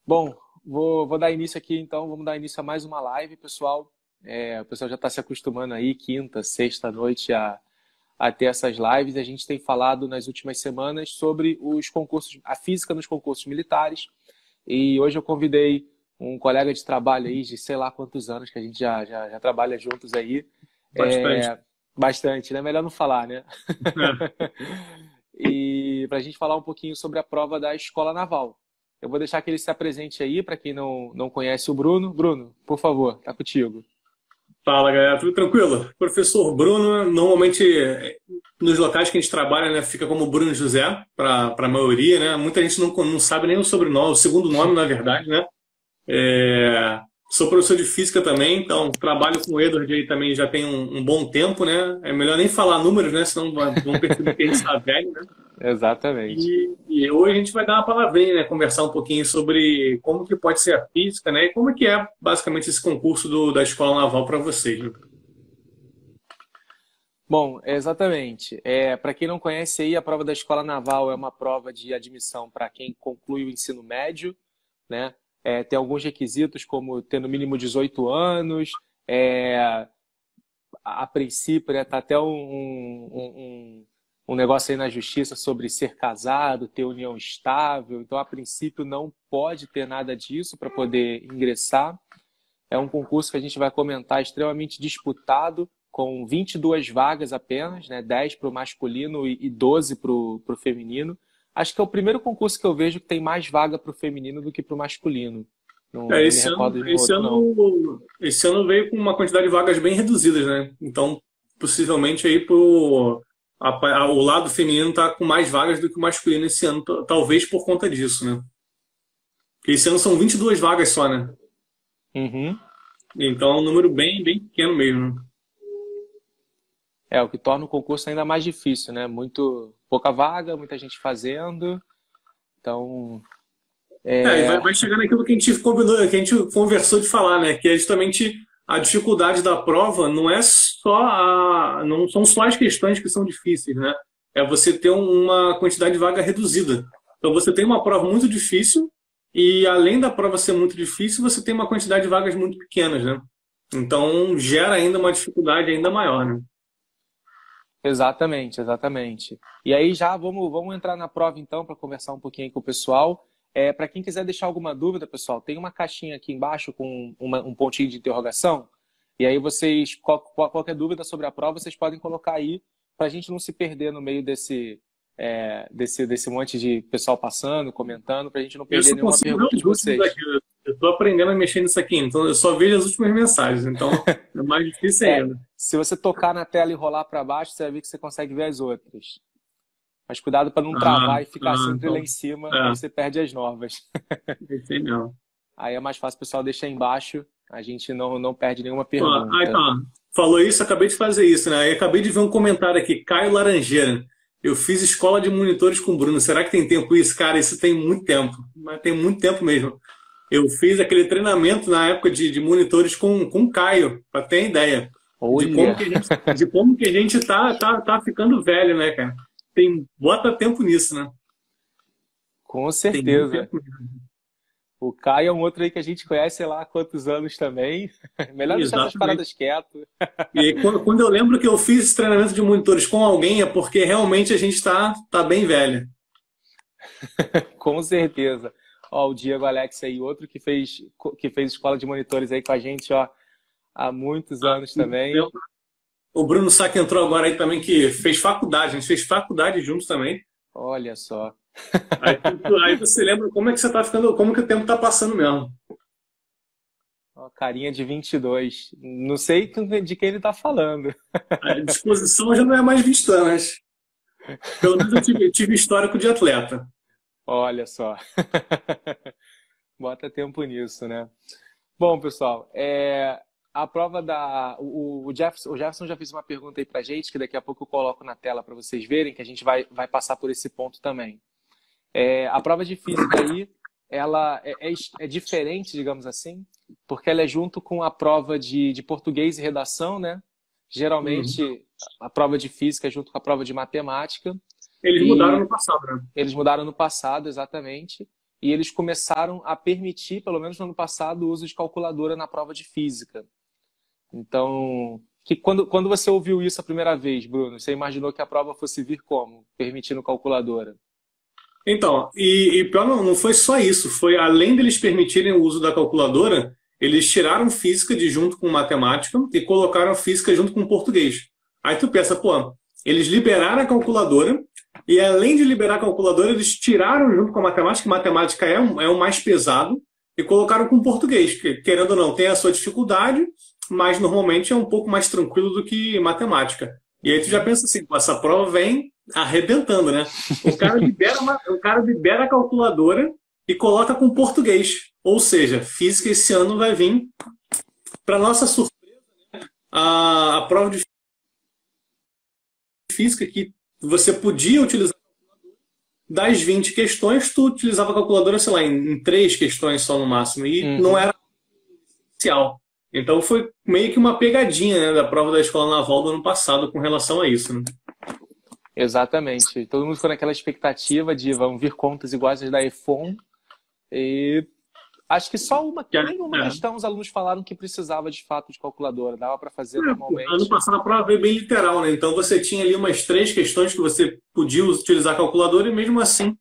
Bom, vou dar início aqui então, vamos dar início a mais uma live, pessoal. O pessoal já está se acostumando aí, quinta, sexta noite, a ter essas lives. A gente tem falado nas últimas semanas sobre os concursos, a física nos concursos militares. E hoje eu convidei um colega de trabalho aí, de sei lá quantos anos, que a gente já trabalha juntos aí. Bastante. Bastante, né? Melhor não falar, né? É. E para a gente falar um pouquinho sobre a prova da Escola Naval. Eu vou deixar que ele se apresente aí, para quem não conhece o Bruno. Bruno, por favor, tá contigo. Fala, galera, tudo tranquilo? Professor Bruno, normalmente nos locais que a gente trabalha, né, fica como Bruno José, para a maioria, né? Muita gente não sabe nem o sobrenome, o segundo nome, na verdade, né? Sou professor de física também, então trabalho com o Edward aí também já tem um bom tempo, né? É melhor nem falar números, né? Senão vão perceber que a gente está velho, né? Exatamente. E hoje a gente vai dar uma palavrinha, né? Conversar um pouquinho sobre como que pode ser a física, né? E como que é basicamente esse concurso da Escola Naval para vocês, né? Bom, exatamente. Para quem não conhece aí, a prova da Escola Naval é uma prova de admissão para quem conclui o ensino médio, né? Tem alguns requisitos, como ter no mínimo 18 anos, é, a princípio, né, tá até um negócio aí na justiça sobre ser casado, ter união estável. Então, a princípio, não pode ter nada disso para poder ingressar. É um concurso que a gente vai comentar extremamente disputado, com 22 vagas apenas, né? 10 para o masculino e 12 para o feminino. Acho que é o primeiro concurso que eu vejo que tem mais vaga para o feminino do que para o masculino. Não me Esse ano, recordo de nenhum outro, não. esse ano veio com uma quantidade de vagas bem reduzidas, né? Então, possivelmente aí o lado feminino está com mais vagas do que o masculino esse ano, talvez por conta disso, né? Porque esse ano são 22 vagas só, né? Uhum. Então é um número bem pequeno mesmo. O que torna o concurso ainda mais difícil, né? Muito pouca vaga, muita gente fazendo. Então, E vai chegar naquilo que a gente combinou, que a gente conversou de falar, né? Que é justamente a dificuldade da prova não são só as questões que são difíceis, né? É você ter uma quantidade de vaga reduzida. Então você tem uma prova muito difícil e além da prova ser muito difícil, você tem uma quantidade de vagas muito pequenas, né? Então gera ainda uma dificuldade ainda maior, né? exatamente, exatamente. E aí já vamos entrar na prova então para conversar um pouquinho aí com o pessoal. Para quem quiser deixar alguma dúvida, pessoal, tem uma caixinha aqui embaixo com um pontinho de interrogação. E aí vocês, qualquer dúvida sobre a prova, vocês podem colocar aí para a gente não se perder no meio desse monte de pessoal passando, comentando, para a gente não Eu perder só nenhuma consigo ver pergunta de os últimos vocês. aqui. Eu estou aprendendo a mexer nisso aqui, então eu só vejo as últimas mensagens. Então é mais difícil ainda. Se você tocar na tela e rolar para baixo, você vai ver que você consegue ver as outras. Mas cuidado para não travar e ficar sempre lá Então. em cima, aí É, você perde as novas. sei não. Aí é mais fácil o pessoal deixar embaixo, a gente não perde nenhuma Ó, aí pergunta. tá. Falou isso, acabei de fazer isso, né? Aí acabei de ver um comentário aqui, Caio Laranjeira. Eu fiz escola de monitores com o Bruno. Será que tem tempo isso? Cara, isso tem muito tempo. Mas tem muito tempo mesmo. Eu fiz aquele treinamento na época de monitores com o Caio, para ter ideia Olha, de como que a gente tá ficando velho, né, cara? Bota tempo nisso, né? com Tem muito certeza. tempo mesmo. O Caio é um outro aí que a gente conhece, sei lá há quantos anos também. Melhor deixar essas Exatamente. paradas quietas. E aí, quando eu lembro que eu fiz esse treinamento de monitores com alguém, é porque realmente a gente tá bem velho. Com certeza. Ó, o Diego Alex aí, outro que fez escola de monitores aí com a gente, ó, há muitos Ah, anos também. o Bruno Sá que entrou agora aí também, que fez faculdade, a gente fez faculdade juntos também. Olha só. Aí você lembra como é que você tá ficando, como que o tempo tá passando mesmo. Ó, carinha de 22. Não sei de quem ele tá falando. A disposição já não é mais 20 anos. Pelo menos eu tive histórico de atleta. Olha só. Bota tempo nisso, né? Bom, pessoal, a prova o Jefferson já fez uma pergunta aí pra gente, que daqui a pouco eu coloco na tela para vocês verem, que a gente vai passar por esse ponto também. A prova de física aí, ela é diferente, digamos assim, porque ela é junto com a prova de português e redação, né? Uhum. Geralmente, a prova de física é junto com a prova de matemática, Eles mudaram e no passado, né? eles mudaram no passado, exatamente. e eles começaram a permitir, pelo menos no ano passado, o uso de calculadora na prova de física. Então, quando você ouviu isso a primeira vez, Bruno, você imaginou que a prova fosse vir como? Permitindo calculadora? Então, e pior não foi só isso, foi além deles permitirem o uso da calculadora, eles tiraram física de junto com matemática e colocaram física junto com português. Aí tu pensa, pô, eles liberaram a calculadora e além de liberar a calculadora, eles tiraram junto com a matemática, que matemática é o mais pesado, e colocaram com português, que querendo ou não, tem a sua dificuldade, mas normalmente é um pouco mais tranquilo do que matemática. E aí tu já pensa assim, pô, essa prova vem arrebentando, né? O cara libera a calculadora e coloca com português. Ou seja, física esse ano vai vir, para nossa surpresa, né? A prova de física que você podia utilizar das 20 questões, tu utilizava a calculadora, sei lá, em 3 questões só no máximo, e não era essencial. Então foi meio que uma pegadinha, né, da prova da Escola Naval do ano passado com relação a isso, né? Exatamente. Todo mundo ficou naquela expectativa de vão vir contas iguais às da EFON. E acho que só nenhuma questão os alunos falaram que precisava de fato de calculadora. Dava para fazer normalmente. Ano passado a prova veio bem literal, né? Então você tinha ali umas 3 questões que você podia utilizar a calculadora e mesmo assim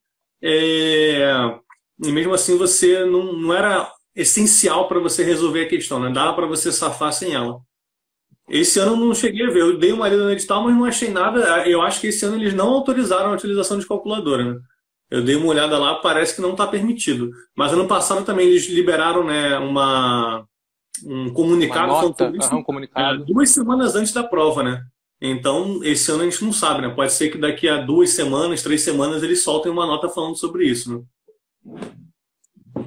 você não era essencial para você resolver a questão, né? Dava para você safar sem ela. Esse ano eu não cheguei a ver, eu dei uma lida no edital, mas não achei nada. Eu acho que esse ano eles não autorizaram a utilização de calculadora, né? Eu dei uma olhada lá, parece que não está permitido. Mas ano passado também eles liberaram, né, um comunicado, um comunicado 2 semanas antes da prova, né? Então, esse ano a gente não sabe, né? Pode ser que daqui a 2 semanas, 3 semanas, eles soltem uma nota falando sobre isso, né?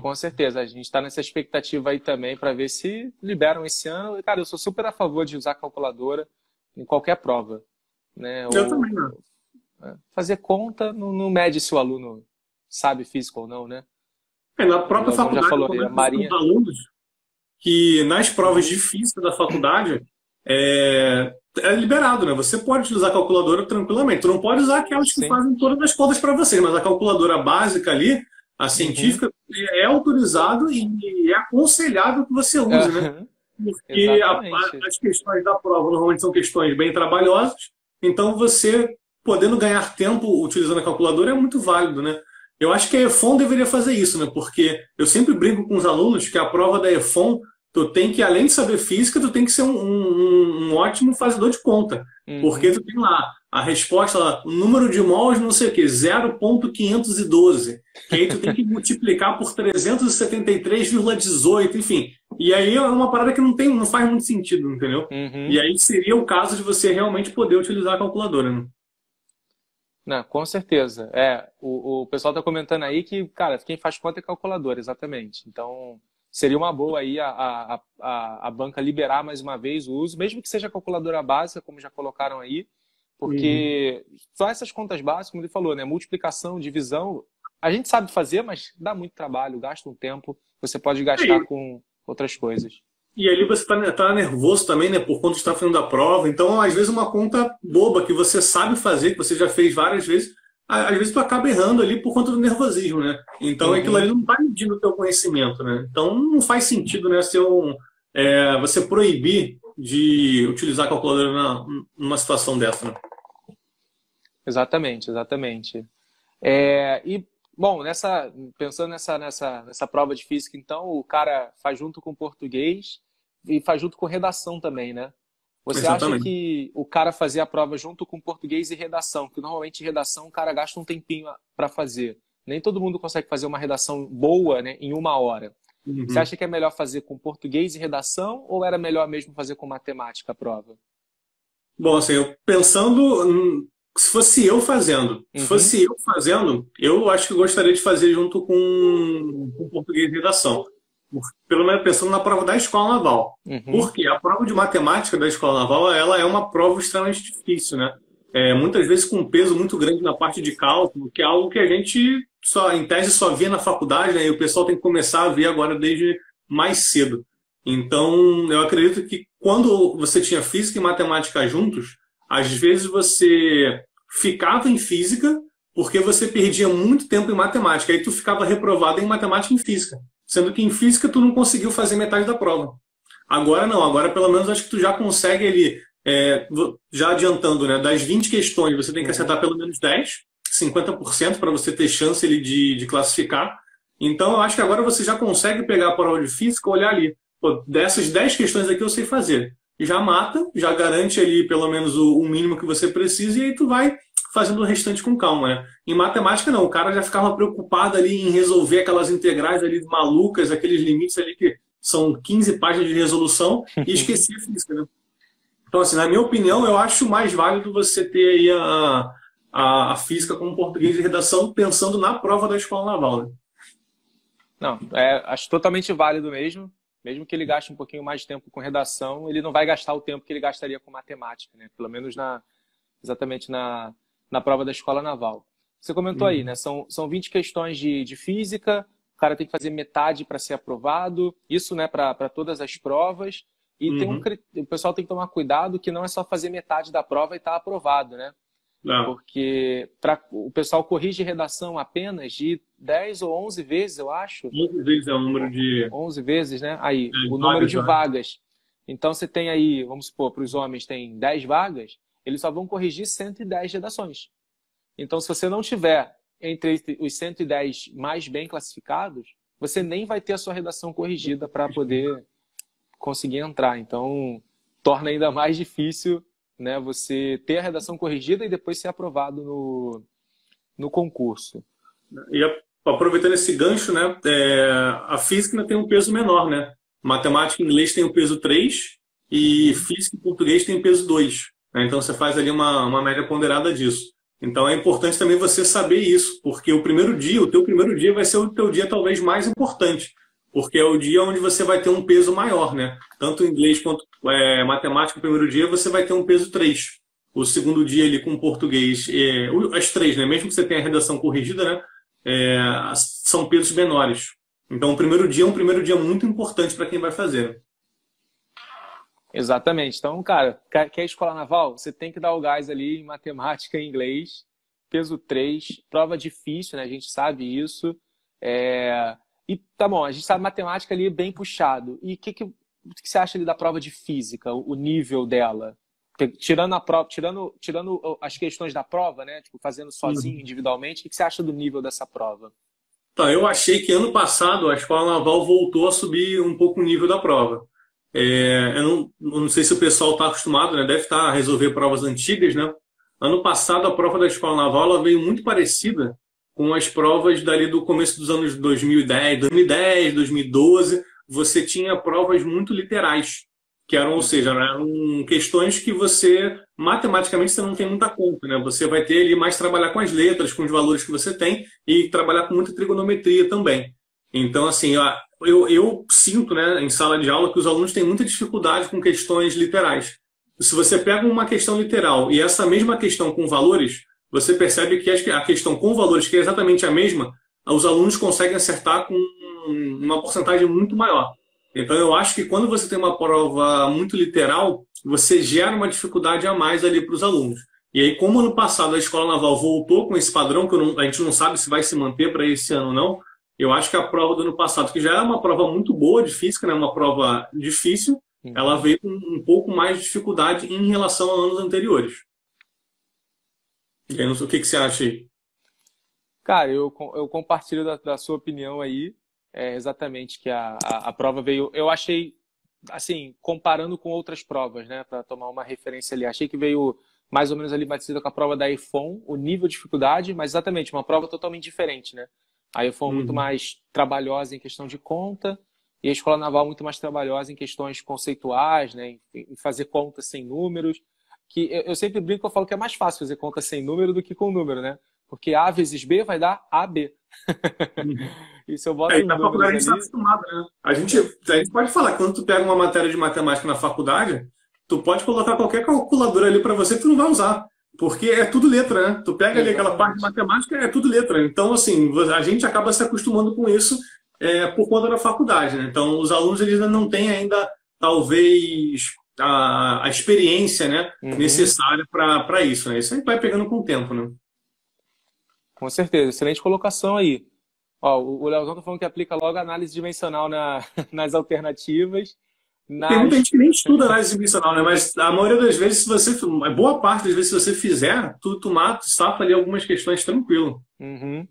Com certeza, a gente está nessa expectativa aí também para ver se liberam esse ano. Cara, eu sou super a favor de usar calculadora em qualquer prova, né? Eu também, né? Fazer conta não mede se o aluno sabe física ou não, né? Na própria faculdade, já falou, a Marinha... alunos que nas provas de física da faculdade é liberado, né? Você pode utilizar a calculadora tranquilamente. Tu não pode usar aquelas que fazem todas as contas para você, mas a calculadora básica ali, a científica, é autorizado e é aconselhável que você use, né? Porque as questões da prova normalmente são questões bem trabalhosas, então você podendo ganhar tempo utilizando a calculadora é muito válido, né? Eu acho que a EFON deveria fazer isso, né? Porque eu sempre brinco com os alunos que a prova da EFON, tu tem que, além de saber física, tu tem que ser um ótimo fazedor de conta. Porque tu tem lá a resposta, lá, o número de mols, não sei o quê, 0,512. Que aí tu tem que multiplicar por 373,18, enfim. E aí é uma parada que não faz muito sentido, entendeu? E aí seria o caso de você realmente poder utilizar a calculadora, né? Não, com certeza. O pessoal está comentando aí que, cara, quem faz conta é calculadora, exatamente. Então, seria uma boa aí a banca liberar mais uma vez o uso, mesmo que seja calculadora básica, como já colocaram aí, porque só essas contas básicas, como ele falou, né? Multiplicação, divisão, a gente sabe fazer, mas dá muito trabalho, gasta um tempo, você pode gastar com outras coisas. E ali você tá nervoso também, né? Por conta de estar fazendo a prova. Então, às vezes, uma conta boba que você sabe fazer, que você já fez várias vezes, às vezes tu acaba errando ali por conta do nervosismo, né? Então, aquilo ali não vai medindo o teu conhecimento, né? Então, não faz sentido, né? Você proibir de utilizar a calculadora numa situação dessa, né? Exatamente. Bom, pensando nessa prova de física, então, o cara faz junto com português e faz junto com redação também, né? Você acha que o cara fazer a prova junto com português e redação, que normalmente redação o cara gasta um tempinho para fazer. Nem todo mundo consegue fazer uma redação boa, né, em 1 hora. Você acha que é melhor fazer com português e redação ou era melhor mesmo fazer com matemática a prova? Bom, assim, se fosse eu fazendo, eu acho que eu gostaria de fazer junto com português e redação. Pelo menos pensando na prova da Escola Naval. Porque a prova de matemática da Escola Naval, ela é uma prova extremamente difícil, né? Muitas vezes com um peso muito grande na parte de cálculo, que é algo que a gente, em tese, só via na faculdade, né? E o pessoal tem que começar a ver agora desde mais cedo. Então, eu acredito que quando você tinha física e matemática juntos, às vezes você ficava em física porque você perdia muito tempo em matemática. Aí tu ficava reprovado em matemática e em física. Sendo que em física tu não conseguiu fazer metade da prova. Agora não, agora pelo menos acho que tu já consegue ali, já adiantando, né? Das 20 questões, você tem que acertar pelo menos 10, 50% para você ter chance ali de classificar. Então eu acho que agora você já consegue pegar a prova de física, olhar ali, pô, dessas 10 questões aqui eu sei fazer. Já mata, já garante ali pelo menos o mínimo que você precisa e aí tu vai fazendo o restante com calma, né? Em matemática não, o cara já ficava preocupado ali em resolver aquelas integrais ali malucas, aqueles limites ali que são 15 páginas de resolução e esquecia a física, né? Então, assim, na minha opinião, eu acho mais válido você ter aí a física como português de redação pensando na prova da escola naval, né? Não, acho totalmente válido mesmo. Mesmo que ele gaste um pouquinho mais de tempo com redação, ele não vai gastar o tempo que ele gastaria com matemática, né? Pelo menos exatamente na prova da escola naval. Você comentou aí, né? São 20 questões de física, o cara tem que fazer metade para ser aprovado, isso, né, para todas as provas. E o pessoal tem que tomar cuidado que não é só fazer metade da prova e estar aprovado, né? Não. Porque o pessoal corrige redação apenas de 10 ou 11 vezes, eu acho. 11 vezes é o número de... 11 vezes, né? Aí, o número de vagas. Então, você tem aí, vamos supor, para os homens tem 10 vagas, eles só vão corrigir 110 redações. Então, se você não tiver entre os 110 mais bem classificados, você nem vai ter a sua redação corrigida para poder conseguir entrar. Então, torna ainda mais difícil, né, você ter a redação corrigida e depois ser aprovado no concurso. E aproveitando esse gancho, né, a física ainda tem um peso menor, né? Matemática e inglês tem o peso 3 e física e português tem o peso 2. Né? Então você faz ali uma média ponderada disso. Então é importante também você saber isso, porque o teu primeiro dia vai ser o teu dia talvez mais importante, porque é o dia onde você vai ter um peso maior, né? Tanto inglês quanto matemática, o primeiro dia você vai ter um peso 3. O segundo dia ali com português, as 3, né? Mesmo que você tenha a redação corrigida, né? São pesos menores. Então o primeiro dia é um primeiro dia muito importante para quem vai fazer. Né? Exatamente. Então, cara, quer escola naval? Você tem que dar o gás ali em matemática e inglês, peso 3, prova difícil, né? A gente sabe isso. E tá bom, a gente sabe matemática ali bem puxado. E o que você acha ali da prova de física, o nível dela? Tirando a prova, tirando as questões da prova, né? Tipo, fazendo sozinho, individualmente, o que você acha do nível dessa prova? Tá, eu achei que ano passado a escola naval voltou a subir um pouco o nível da prova. Eu não sei se o pessoal está acostumado, né? Deve estar a resolver provas antigas, né? Ano passado a prova da escola naval ela veio muito parecida com as provas dali do começo dos anos 2010, 2012. Você tinha provas muito literais, que eram, ou seja, eram questões que você, matematicamente, você não tem muita conta, né? Você vai ter ali mais trabalhar com as letras, com os valores que você tem e trabalhar com muita trigonometria também. Então, assim, eu sinto, né, em sala de aula que os alunos têm muita dificuldade com questões literais. Se você pega uma questão literal e essa mesma questão com valores, você percebe que a questão com valores, que é exatamente a mesma, os alunos conseguem acertar com uma porcentagem muito maior. Então, eu acho que quando você tem uma prova muito literal, você gera uma dificuldade a mais ali para os alunos. E aí, como ano passado a Escola Naval voltou com esse padrão, que a gente não sabe se vai se manter para esse ano ou não, eu acho que a prova do ano passado, que já era uma prova muito boa de física, né, uma prova difícil, ela veio com um pouco mais de dificuldade em relação a anos anteriores. E aí, não sei, o que você acha aí? Cara, eu compartilho da sua opinião aí. Exatamente que a prova veio... Eu achei, assim, comparando com outras provas, né, para tomar uma referência ali, achei que veio mais ou menos ali batida com a prova da EFON, o nível de dificuldade, mas exatamente, uma prova totalmente diferente, né? A EFON muito mais trabalhosa em questão de conta e a Escola Naval muito mais trabalhosa em questões conceituais, né, em fazer contas sem números, que eu sempre brinco, eu falo que é mais fácil fazer conta sem número do que com número, né? Porque A vezes B vai dar AB. E se eu boto na faculdade a gente está acostumado, né? A gente pode falar que quando tu pega uma matéria de matemática na faculdade, tu pode colocar qualquer calculadora ali para você que tu não vai usar. Porque é tudo letra, né? Tu pega ali aquela parte de matemática, é tudo letra. Então, assim, a gente acaba se acostumando com isso por conta da faculdade, né? Então, os alunos eles não têm ainda, talvez, a experiência, né, necessária para isso, né? Isso aí vai pegando com o tempo, né? Com certeza, excelente colocação aí. Ó, o Leozão tá falando que aplica logo a análise dimensional nas alternativas, Tem muita nas... gente que nem estuda análise dimensional, né? Mas a maioria das vezes, se você, boa parte das vezes, se você fizer, tu mata, safa ali algumas questões tranquilo. Uhum.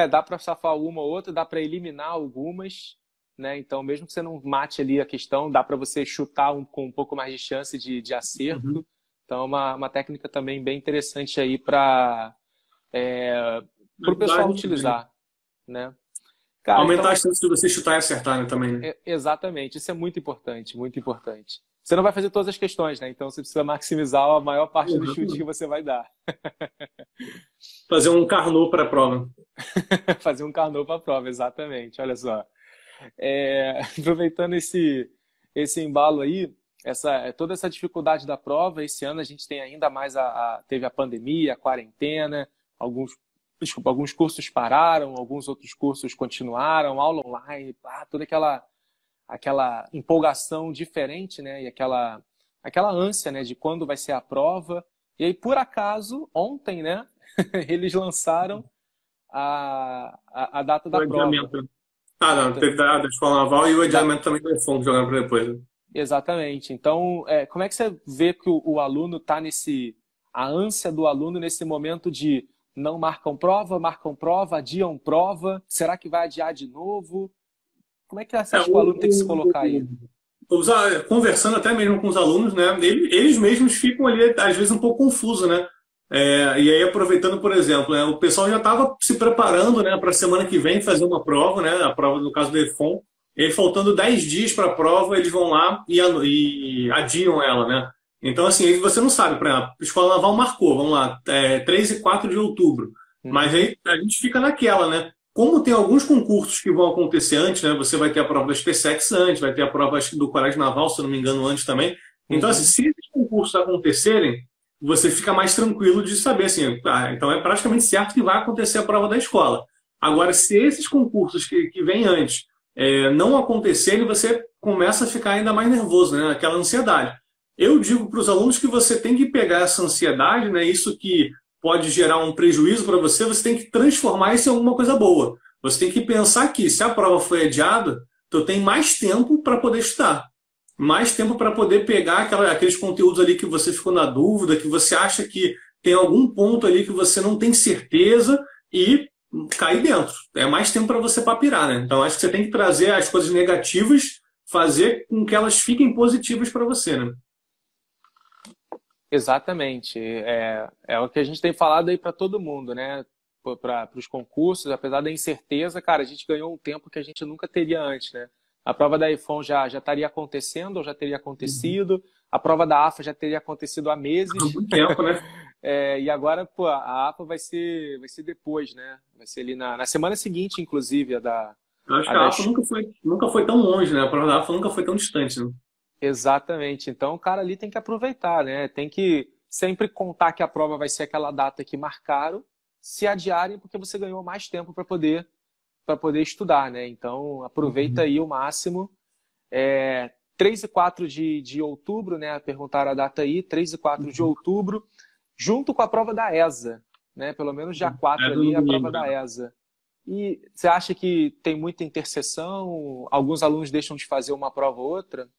Dá para safar uma ou outra, dá para eliminar algumas, né? Então, mesmo que você não mate ali a questão, dá para você chutar com um pouco mais de chance de acerto. Uhum. Então, é uma técnica também bem interessante aí para o pessoal utilizar, né? Cara, Aumentar então, a chance de você chutar e acertar, né, também, né? exatamente. Isso é muito importante, muito importante. Você não vai fazer todas as questões, né? Então, você precisa maximizar a maior parte do chute que você vai dar. Fazer um Carnot para a prova. Fazer um Carnot para a prova, exatamente. Olha só. Aproveitando esse embalo aí, toda essa dificuldade da prova, esse ano a gente tem ainda mais teve a pandemia, a quarentena, alguns cursos pararam, alguns outros cursos continuaram, aula online, toda aquela empolgação diferente, né? E aquela ânsia, né, de quando vai ser a prova. E aí, por acaso, ontem, né, eles lançaram a data da prova. Não, teve da Escola Naval e o adiamento também do iPhone jogando para depois. Né? Exatamente. Então, como é que você vê que o aluno está a ânsia do aluno nesse momento de não marcam prova, adiam prova, será que vai adiar de novo? Como é que você acha que o aluno tem que se colocar aí? Conversando até mesmo com os alunos, né, eles mesmos ficam ali, às vezes, um pouco confusos, né? E aí, aproveitando, por exemplo, né, o pessoal já estava se preparando, né, para a semana que vem fazer uma prova, né, a prova, no caso do EFON, e faltando 10 dias para a prova, eles vão lá e adiam ela, né? Então, assim, você não sabe, por exemplo, a Escola Naval marcou, vamos lá, 3 e 4 de outubro. Mas aí a gente fica naquela, né? Como tem alguns concursos que vão acontecer antes, né? Você vai ter a prova da SpaceX antes, vai ter a prova do Colégio Naval, se eu não me engano, antes também. Então, assim, se esses concursos acontecerem, você fica mais tranquilo de saber, assim, então é praticamente certo que vai acontecer a prova da escola. Agora, se esses concursos que vêm antes não acontecerem, você começa a ficar ainda mais nervoso, né? Aquela ansiedade. Eu digo para os alunos que você tem que pegar essa ansiedade, né? Isso que pode gerar um prejuízo para você, você tem que transformar isso em alguma coisa boa. Você tem que pensar que se a prova foi adiada, tu tem mais tempo para poder estudar. Mais tempo para poder pegar aqueles conteúdos ali que você ficou na dúvida, que você acha que tem algum ponto ali que você não tem certeza e cair dentro. É mais tempo para você papirar, né? Então acho que você tem que trazer as coisas negativas, fazer com que elas fiquem positivas para você, né? Exatamente. É o que a gente tem falado aí para todo mundo, né? Para os concursos, apesar da incerteza, cara, a gente ganhou um tempo que a gente nunca teria antes, né? A prova da iPhone já estaria acontecendo, ou já teria acontecido. A prova da AFA já teria acontecido há meses. Há muito tempo, né? E agora, pô, a AFA vai ser depois, né? Vai ser ali na semana seguinte, inclusive, Eu acho que a AFA nunca foi tão longe, né? A prova da AFA nunca foi tão distante, né? Exatamente. Então, o cara ali tem que aproveitar, né? Tem que sempre contar que a prova vai ser aquela data que marcaram, se adiarem, porque você ganhou mais tempo para poder estudar, né? Então, aproveita aí o máximo. 3 e 4 de outubro, né? Perguntaram a data aí, 3 e 4 de outubro, junto com a prova da ESA, né? Pelo menos dia 4 ali, a prova da ESA. E você acha que tem muita interseção? Alguns alunos deixam de fazer uma prova ou outra?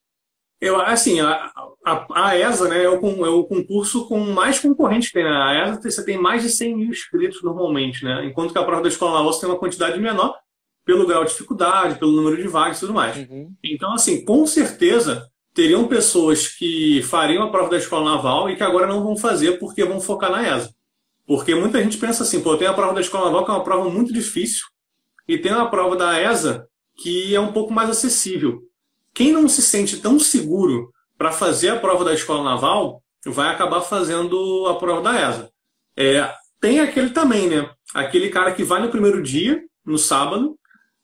Assim, a ESA, né, é o concurso com mais concorrentes que tem. A ESA você tem mais de 100 mil inscritos normalmente, né? Enquanto que a prova da Escola Naval você tem uma quantidade menor pelo grau de dificuldade, pelo número de vagas e tudo mais. Então, assim, com certeza teriam pessoas que fariam a prova da Escola Naval e que agora não vão fazer porque vão focar na ESA. Porque muita gente pensa assim, pô, tem a prova da Escola Naval que é uma prova muito difícil e tem a prova da ESA que é um pouco mais acessível. Quem não se sente tão seguro para fazer a prova da Escola Naval vai acabar fazendo a prova da ESA. Tem aquele também, né? Aquele cara que vai no primeiro dia, no sábado,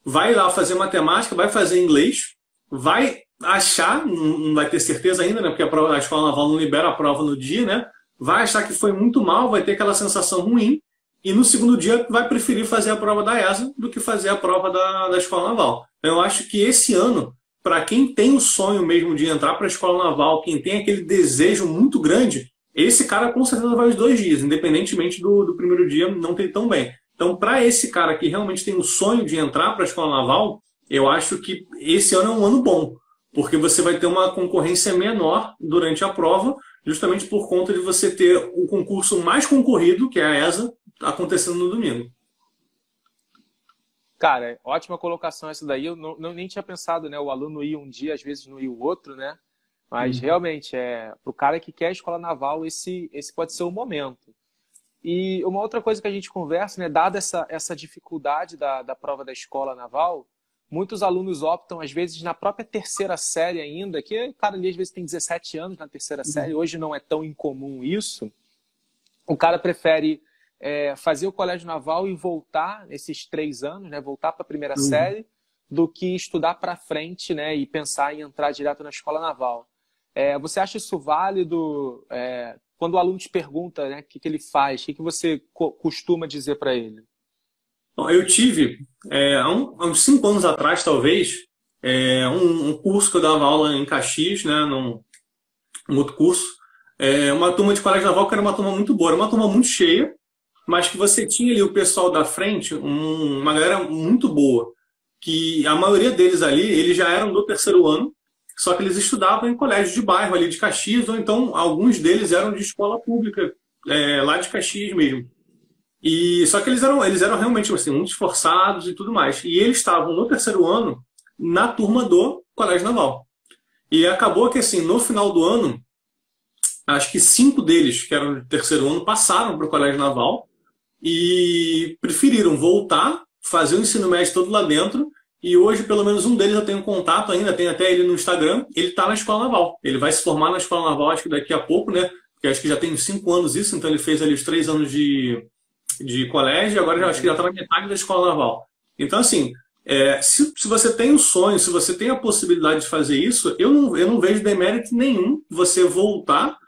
vai lá fazer matemática, vai fazer inglês, vai achar, não vai ter certeza ainda, né? Porque a Escola Naval não libera a prova no dia, né? Vai achar que foi muito mal, vai ter aquela sensação ruim, e no segundo dia vai preferir fazer a prova da ESA do que fazer a prova da Escola Naval. Eu acho que esse ano, para quem tem o sonho mesmo de entrar para a Escola Naval, quem tem aquele desejo muito grande, esse cara com certeza vai os 2 dias, independentemente do primeiro dia não ter tão bem. Então, para esse cara que realmente tem o sonho de entrar para a Escola Naval, eu acho que esse ano é um ano bom, porque você vai ter uma concorrência menor durante a prova, justamente por conta de você ter o concurso mais concorrido, que é a ESA, acontecendo no domingo. Cara, ótima colocação essa daí. Eu nem tinha pensado, né? O aluno ir um dia, às vezes não ir o outro, né? Mas realmente, para o cara que quer a escola naval, esse pode ser o momento. E uma outra coisa que a gente conversa, né? Dada essa dificuldade da prova da escola naval, muitos alunos optam, às vezes, na própria terceira série ainda, que o cara ali às vezes tem 17 anos na terceira série, hoje não é tão incomum isso. O cara prefere fazer o colégio naval e voltar esses 3 anos, né? Voltar para a primeira série, do que estudar para frente, né? E pensar em entrar direto na escola naval. Você acha isso válido? Quando o aluno te pergunta, né, o que ele faz, o que você costuma dizer para ele? Bom, eu tive, há uns 5 anos atrás, talvez, um curso que eu dava aula em Caxias, né, um outro curso, uma turma de colégio naval que era uma turma muito boa, era uma turma muito cheia, mas que você tinha ali o pessoal da frente, uma galera muito boa, que a maioria deles ali, eles já eram do terceiro ano, só que eles estudavam em colégio de bairro ali de Caxias, ou então alguns deles eram de escola pública, lá de Caxias mesmo. E só que eles eram realmente assim, muito esforçados e tudo mais. E eles estavam no terceiro ano na turma do Colégio Naval. E acabou que assim, no final do ano, acho que 5 deles, que eram do terceiro ano, passaram para o Colégio Naval e preferiram voltar, fazer o ensino médio todo lá dentro. E hoje, pelo menos um deles eu tenho contato ainda, tenho até ele no Instagram, ele está na Escola Naval. Ele vai se formar na Escola Naval, acho que daqui a pouco, né? Porque acho que já tem 5 anos isso, então ele fez ali os 3 anos de colégio, agora eu acho que já está na metade da Escola Naval. Então, assim, se você tem um sonho, se você tem a possibilidade de fazer isso, eu não vejo demérito nenhum você voltar,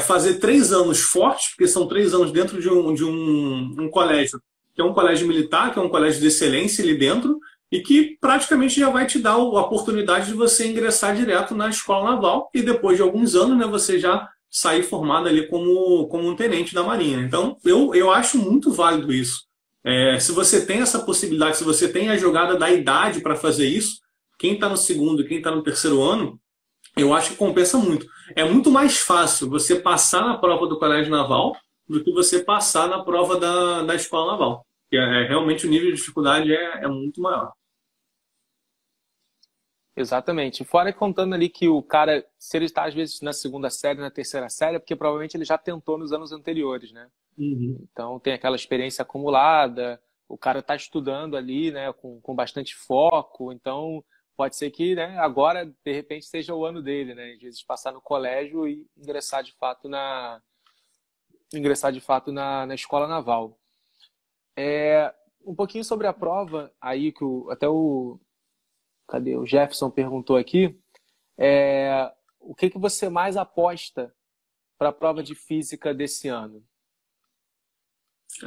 fazer 3 anos fortes, porque são 3 anos dentro de um colégio, que é um colégio militar, que é um colégio de excelência ali dentro, e que praticamente já vai te dar a oportunidade de você ingressar direto na Escola Naval, e depois de alguns anos, né, você já sair formado ali como um tenente da Marinha. Então, eu acho muito válido isso. Se você tem essa possibilidade, se você tem a jogada da idade para fazer isso, quem está no segundo e quem está no terceiro ano, eu acho que compensa muito. É muito mais fácil você passar na prova do Colégio Naval do que você passar na prova da Escola Naval. Que realmente o nível de dificuldade é muito maior. Exatamente. Fora contando ali que o cara, se ele está às vezes na segunda série, na terceira série, é porque provavelmente ele já tentou nos anos anteriores, né? Então tem aquela experiência acumulada, o cara está estudando ali, né, com bastante foco, então pode ser que, né, agora de repente seja o ano dele, né? Às vezes passar no colégio e ingressar de fato na escola naval. Um pouquinho sobre a prova aí que cadê? O Jefferson perguntou aqui. O que você mais aposta para a prova de física desse ano?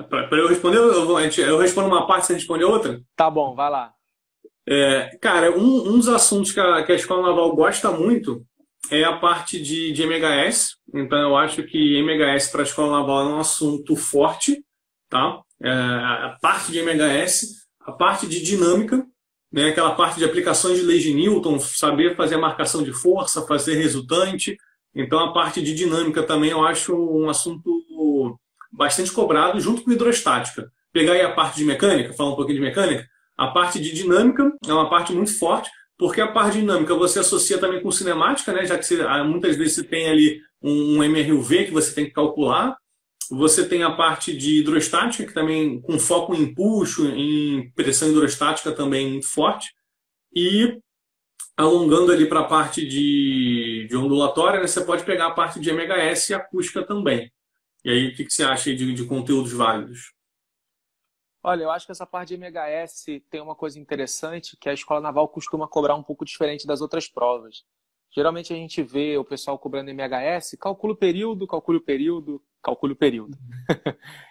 Para eu responder, eu respondo uma parte e você responde a outra? Tá bom, vai lá. Cara, um dos assuntos que a Escola Naval gosta muito é a parte de MHS. Então, eu acho que MHS para a Escola Naval é um assunto forte, tá? A parte de MHS, a parte de dinâmica, né, aquela parte de aplicações de leis de Newton, saber fazer a marcação de força, fazer resultante. Então, a parte de dinâmica também eu acho um assunto bastante cobrado, junto com hidrostática. Pegar aí a parte de mecânica, falar um pouquinho de mecânica, a parte de dinâmica é uma parte muito forte, porque a parte de dinâmica você associa também com cinemática, né, já que muitas vezes você tem ali um MRUV que você tem que calcular. Você tem a parte de hidrostática, que também com foco em empuxo, em pressão hidrostática também muito forte. E alongando ali para a parte de ondulatória, né, você pode pegar a parte de MHS e acústica também. E aí, o que você acha aí de conteúdos válidos? Olha, eu acho que essa parte de MHS tem uma coisa interessante, que a Escola Naval costuma cobrar um pouco diferente das outras provas. Geralmente a gente vê o pessoal cobrando MHS, calcula o período, calcula o período, calcula o período.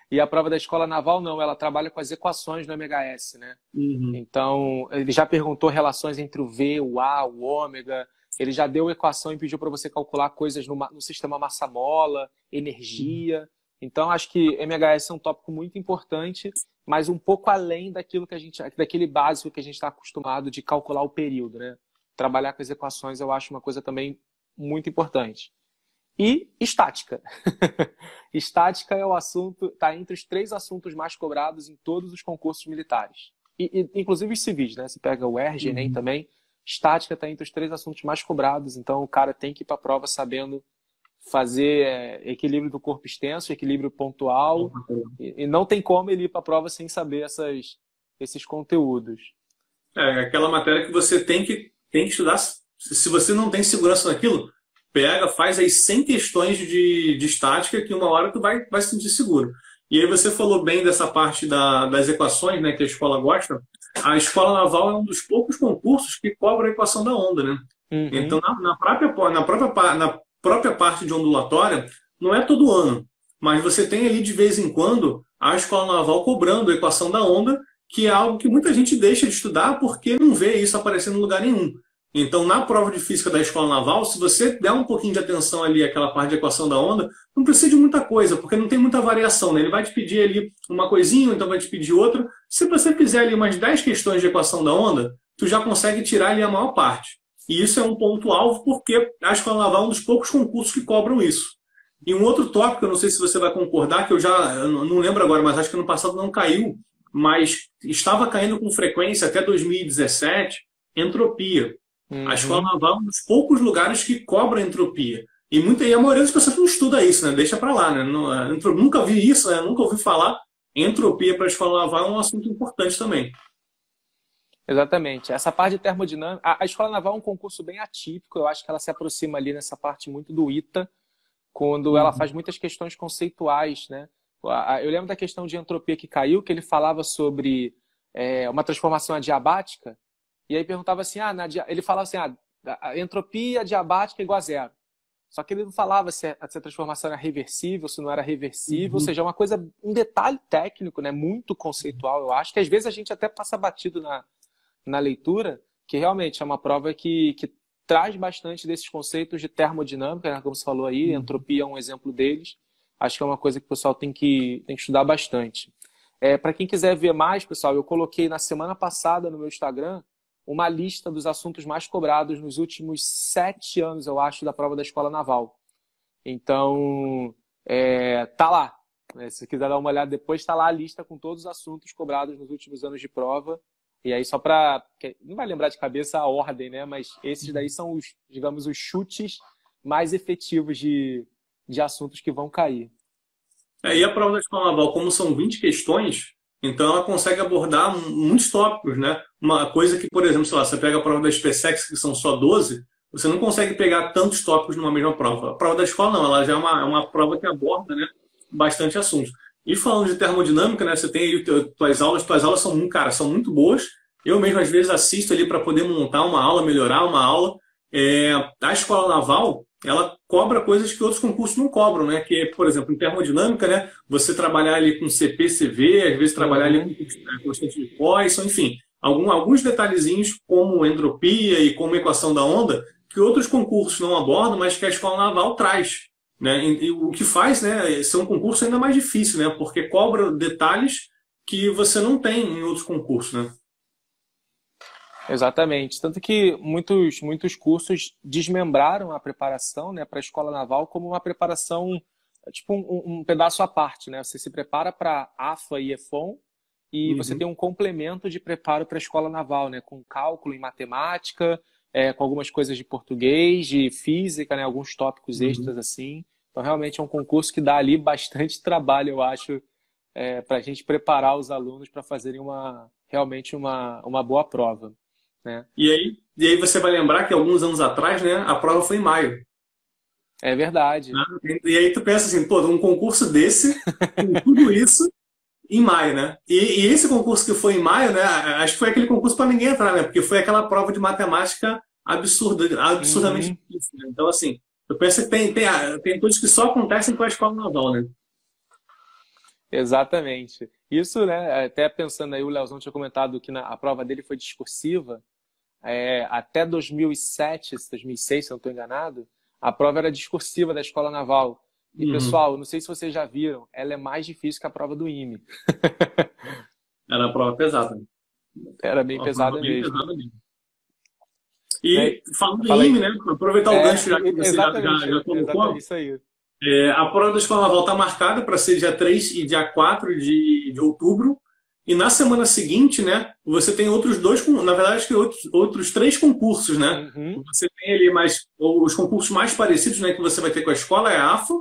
E a prova da Escola Naval não, ela trabalha com as equações no MHS, né? Então, ele já perguntou relações entre o V, o A, o ômega, ele já deu a equação e pediu para você calcular coisas no sistema massa-mola, energia. Então, acho que MHS é um tópico muito importante, mas um pouco além daquilo que daquele básico que a gente está acostumado de calcular o período, né? Trabalhar com as equações eu acho uma coisa também muito importante. E estática. Estática é o assunto, está entre os 3 assuntos mais cobrados em todos os concursos militares. Inclusive os civis, né? Você pega o ERG, ENEM também. Estática está entre os 3 assuntos mais cobrados, então o cara tem que ir para a prova sabendo fazer equilíbrio do corpo extenso, equilíbrio pontual, e não tem como ele ir para a prova sem saber esses conteúdos. É aquela matéria que você tem que estudar. Se você não tem segurança naquilo, pega, faz aí 100 questões de estática que uma hora tu vai se sentir seguro. E aí você falou bem dessa parte das equações, né, que a escola gosta. A Escola Naval é um dos poucos concursos que cobra a equação da onda, né? Uhum. Então, na própria parte de ondulatória, não é todo ano, mas você tem ali de vez em quando a Escola Naval cobrando a equação da onda, que é algo que muita gente deixa de estudar porque não vê isso aparecendo em lugar nenhum. Então, na prova de física da Escola Naval, se você der um pouquinho de atenção ali àquela parte de equação da onda, não precisa de muita coisa, porque não tem muita variação, né? Ele vai te pedir ali uma coisinha, então vai te pedir outra. Se você fizer ali umas 10 questões de equação da onda, tu já consegue tirar ali a maior parte. E isso é um ponto-alvo porque a Escola Naval é um dos poucos concursos que cobram isso. E um outro tópico, eu não sei se você vai concordar, que eu não lembro agora, mas acho que no passado não caiu, mas estava caindo com frequência até 2017, entropia. Uhum. A Escola Naval é um dos poucos lugares que cobra entropia. E a maioria das pessoas não estuda isso, né? Deixa para lá, né? Nunca vi isso, né? Nunca ouvi falar. Entropia para a Escola Naval é um assunto importante também. Exatamente. Essa parte de termodinâmica... A Escola Naval é um concurso bem atípico. Eu acho que ela se aproxima ali nessa parte muito do ITA, quando ela faz muitas questões conceituais, né? Eu lembro da questão de entropia que caiu, que ele falava sobre uma transformação adiabática, e aí perguntava assim, ele falava assim, a entropia adiabática é igual a 0. Só que ele não falava se a transformação era reversível, se não era reversível, ou seja, um detalhe técnico, né, muito conceitual, eu acho, que às vezes a gente até passa batido na leitura, que realmente é uma prova que traz bastante desses conceitos de termodinâmica, né, como você falou aí, entropia é um exemplo deles. Acho que é uma coisa que o pessoal tem que estudar bastante. Para quem quiser ver mais, pessoal, eu coloquei na semana passada no meu Instagram uma lista dos assuntos mais cobrados nos últimos 7 anos, eu acho, da prova da Escola Naval. Então, tá lá. Se você quiser dar uma olhada depois, está lá a lista com todos os assuntos cobrados nos últimos anos de prova. E aí, só para... Não vai lembrar de cabeça a ordem, né? Mas esses daí são digamos, os chutes mais efetivos de assuntos que vão cair. E a prova da Escola Naval, como são 20 questões, então ela consegue abordar muitos tópicos, né? Uma coisa que, por exemplo, sei lá, você pega a prova da SpaceX, que são só 12, você não consegue pegar tantos tópicos numa mesma prova. A prova da escola não, ela já é uma prova que aborda, né, bastante assuntos. E falando de termodinâmica, né, você tem aí tuas aulas são muito boas. Eu mesmo, às vezes, assisto ali para poder montar uma aula, melhorar uma aula. A Escola Naval, ela cobra coisas que outros concursos não cobram, né? Que, por exemplo, em termodinâmica, né? Você trabalhar ali com CP/CV, às vezes trabalhar ali com constante de Poisson, enfim, alguns detalhezinhos como entropia e como equação da onda, que outros concursos não abordam, mas que a Escola Naval traz, né? E o que faz, né, ser um concurso ainda mais difícil, né? Porque cobra detalhes que você não tem em outros concursos, né? Exatamente. Tanto que muitos cursos desmembraram a preparação, né, para a Escola Naval como uma preparação, tipo um pedaço à parte, né? Você se prepara para AFA e EFON e você tem um complemento de preparo para a Escola Naval, né, com cálculo em matemática, com algumas coisas de português, de física, né, alguns tópicos extras assim. Então, realmente é um concurso que dá ali bastante trabalho, eu acho, para a gente preparar os alunos para fazerem realmente uma boa prova. Né? E aí você vai lembrar que alguns anos atrás, né, a prova foi em maio. É verdade. Né? E aí tu pensa assim, pô, um concurso desse, com tudo isso, em maio, né? E esse concurso que foi em maio, né, acho que foi aquele concurso para ninguém entrar, né? Porque foi aquela prova de matemática absurdamente difícil. Né? Então, assim, eu penso que tem coisas que só acontecem com a Escola Naval, né? Exatamente. Isso, né, até pensando aí, o Leozão tinha comentado que a prova dele foi discursiva. Até 2007, 2006, se eu não estou enganado, a prova era discursiva da Escola Naval. E, pessoal, não sei se vocês já viram, ela é mais difícil que a prova do IME. Era a prova pesada. Era bem pesada mesmo. E falando em IME, né? Aproveitar o gancho já que você já colocou. Isso aí. A prova da Escola Naval está marcada para ser dia 3 e dia 4 de outubro. E na semana seguinte, né, você tem outros dois, na verdade, acho que outros 3 concursos, né? Você tem ali os concursos mais parecidos, né, que você vai ter com a escola, é a AFA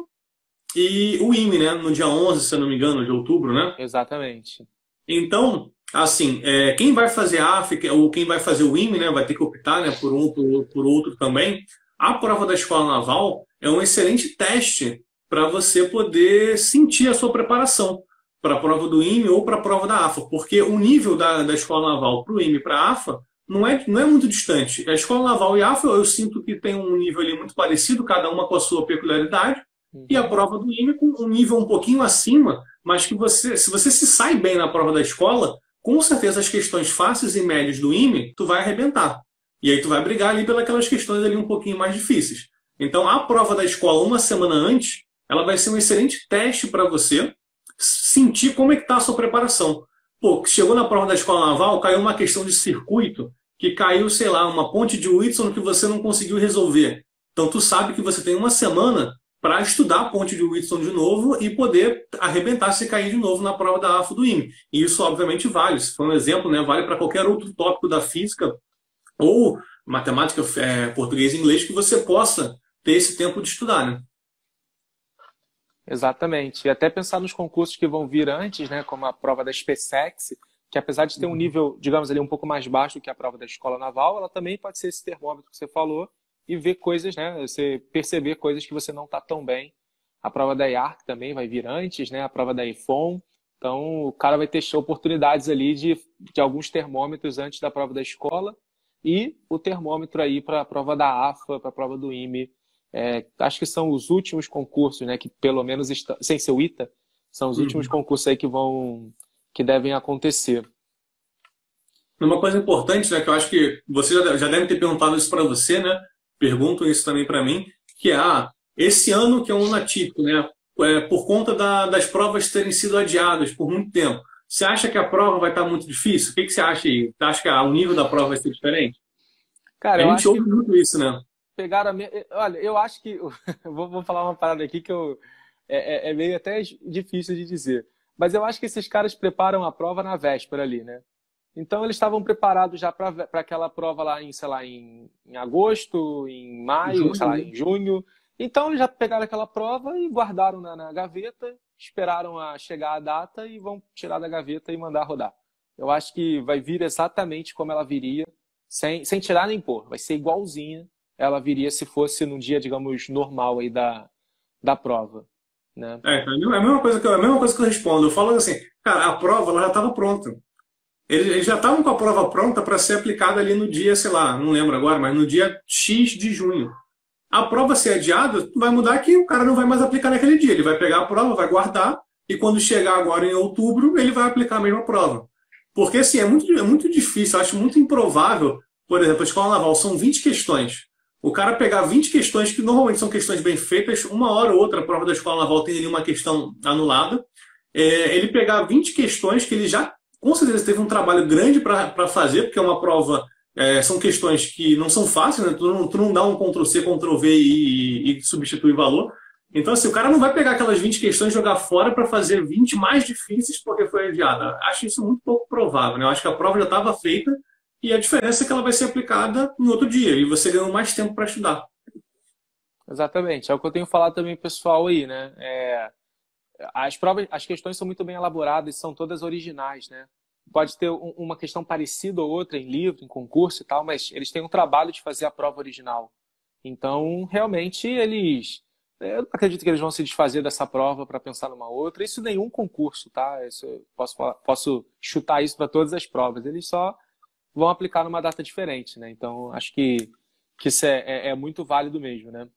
e o IME, né, no dia 11, se eu não me engano, de outubro, né? Exatamente. Então, assim, quem vai fazer a AFA ou quem vai fazer o IME, né, vai ter que optar, né, por um por outro também. A prova da Escola Naval é um excelente teste para você poder sentir a sua preparação para a prova do IME ou para a prova da AFA, porque o nível da Escola Naval para o IME e para a AFA não é muito distante. A Escola Naval e a AFA eu sinto que tem um nível ali muito parecido, cada uma com a sua peculiaridade, e a prova do IME com um nível um pouquinho acima, mas que se você se sai bem na prova da escola, com certeza as questões fáceis e médias do IME, tu vai arrebentar. E aí tu vai brigar ali pelas questões ali um pouquinho mais difíceis. Então a prova da escola uma semana antes, ela vai ser um excelente teste para você sentir como é que está a sua preparação. Pô, chegou na prova da Escola Naval, caiu uma questão de circuito, que caiu, sei lá, uma ponte de Whitson que você não conseguiu resolver. Então tu sabe que você tem uma semana para estudar a ponte de Whitson de novo e poder arrebentar se cair de novo na prova da AFA do IME. E isso obviamente vale. Se for um exemplo, né, vale para qualquer outro tópico da física ou matemática, português e inglês que você possa ter esse tempo de estudar, né? Exatamente. E até pensar nos concursos que vão vir antes, né, como a prova da SpaceX, que apesar de ter um nível, digamos ali, um pouco mais baixo que a prova da Escola Naval, ela também pode ser esse termômetro que você falou e ver coisas, né, você perceber coisas que você não está tão bem. A prova da IARC também vai vir antes, né, a prova da IFOM. Então, o cara vai ter oportunidades ali de alguns termômetros antes da prova da escola e o termômetro aí para a prova da AFA, para a prova do IME. Acho que são os últimos concursos, né, que pelo menos estão, sem ser o ITA, são os últimos concursos aí que devem acontecer. Uma coisa importante, né, que eu acho que você já deve ter perguntado isso para você, né? Perguntam isso também para mim, que esse ano que é um ano atípico, né? Por conta das provas terem sido adiadas por muito tempo. Você acha que a prova vai estar muito difícil? O que você acha aí? Você acha que o nível da prova vai ser diferente? Cara, a gente ouve muito isso, né? Olha, eu acho que... vou falar uma parada aqui que é meio até difícil de dizer. Mas eu acho que esses caras preparam a prova na véspera ali, né? Então eles estavam preparados já para aquela prova lá em, sei lá, em agosto, em maio, sei lá, em junho. Então eles já pegaram aquela prova e guardaram na gaveta, esperaram chegar a data e vão tirar da gaveta e mandar rodar. Eu acho que vai vir exatamente como ela viria, sem tirar nem pôr. Vai ser igualzinha ela viria se fosse num dia, digamos, normal aí da prova, né? É a mesma coisa que eu respondo. Eu falo assim, cara, a prova ela já estava pronta. Eles já estavam com a prova pronta para ser aplicada ali no dia, sei lá, não lembro agora, mas no dia X de junho. A prova ser adiada, vai mudar que o cara não vai mais aplicar naquele dia. Ele vai pegar a prova, vai guardar, e quando chegar agora em outubro, ele vai aplicar a mesma prova. Porque, assim, é muito difícil, eu acho muito improvável. Por exemplo, a Escola Naval são 20 questões. O cara pegar 20 questões, que normalmente são questões bem feitas, uma hora ou outra a prova da Escola Naval tem ali uma questão anulada. Ele pegar 20 questões que ele já, com certeza, teve um trabalho grande para fazer, porque é uma prova, são questões que não são fáceis, né? Tu não dá um Ctrl+C, Ctrl+V e substitui valor. Então, assim, o cara não vai pegar aquelas 20 questões e jogar fora para fazer 20 mais difíceis porque foi adiada. Acho isso muito pouco provável, né? Eu acho que a prova já estava feita e a diferença é que ela vai ser aplicada no outro dia e você ganhou mais tempo para estudar. Exatamente. É o que eu tenho falado também pessoal aí, né? As questões são muito bem elaboradas, são todas originais, né? Pode ter uma questão parecida ou outra em livro, em concurso e tal, mas eles têm um trabalho de fazer a prova original. Então, realmente, eu não acredito que eles vão se desfazer dessa prova para pensar numa outra. Isso nenhum concurso, tá? Isso, posso chutar isso para todas as provas. Eles só vão aplicar numa data diferente, né? Então, acho que isso é muito válido mesmo, né?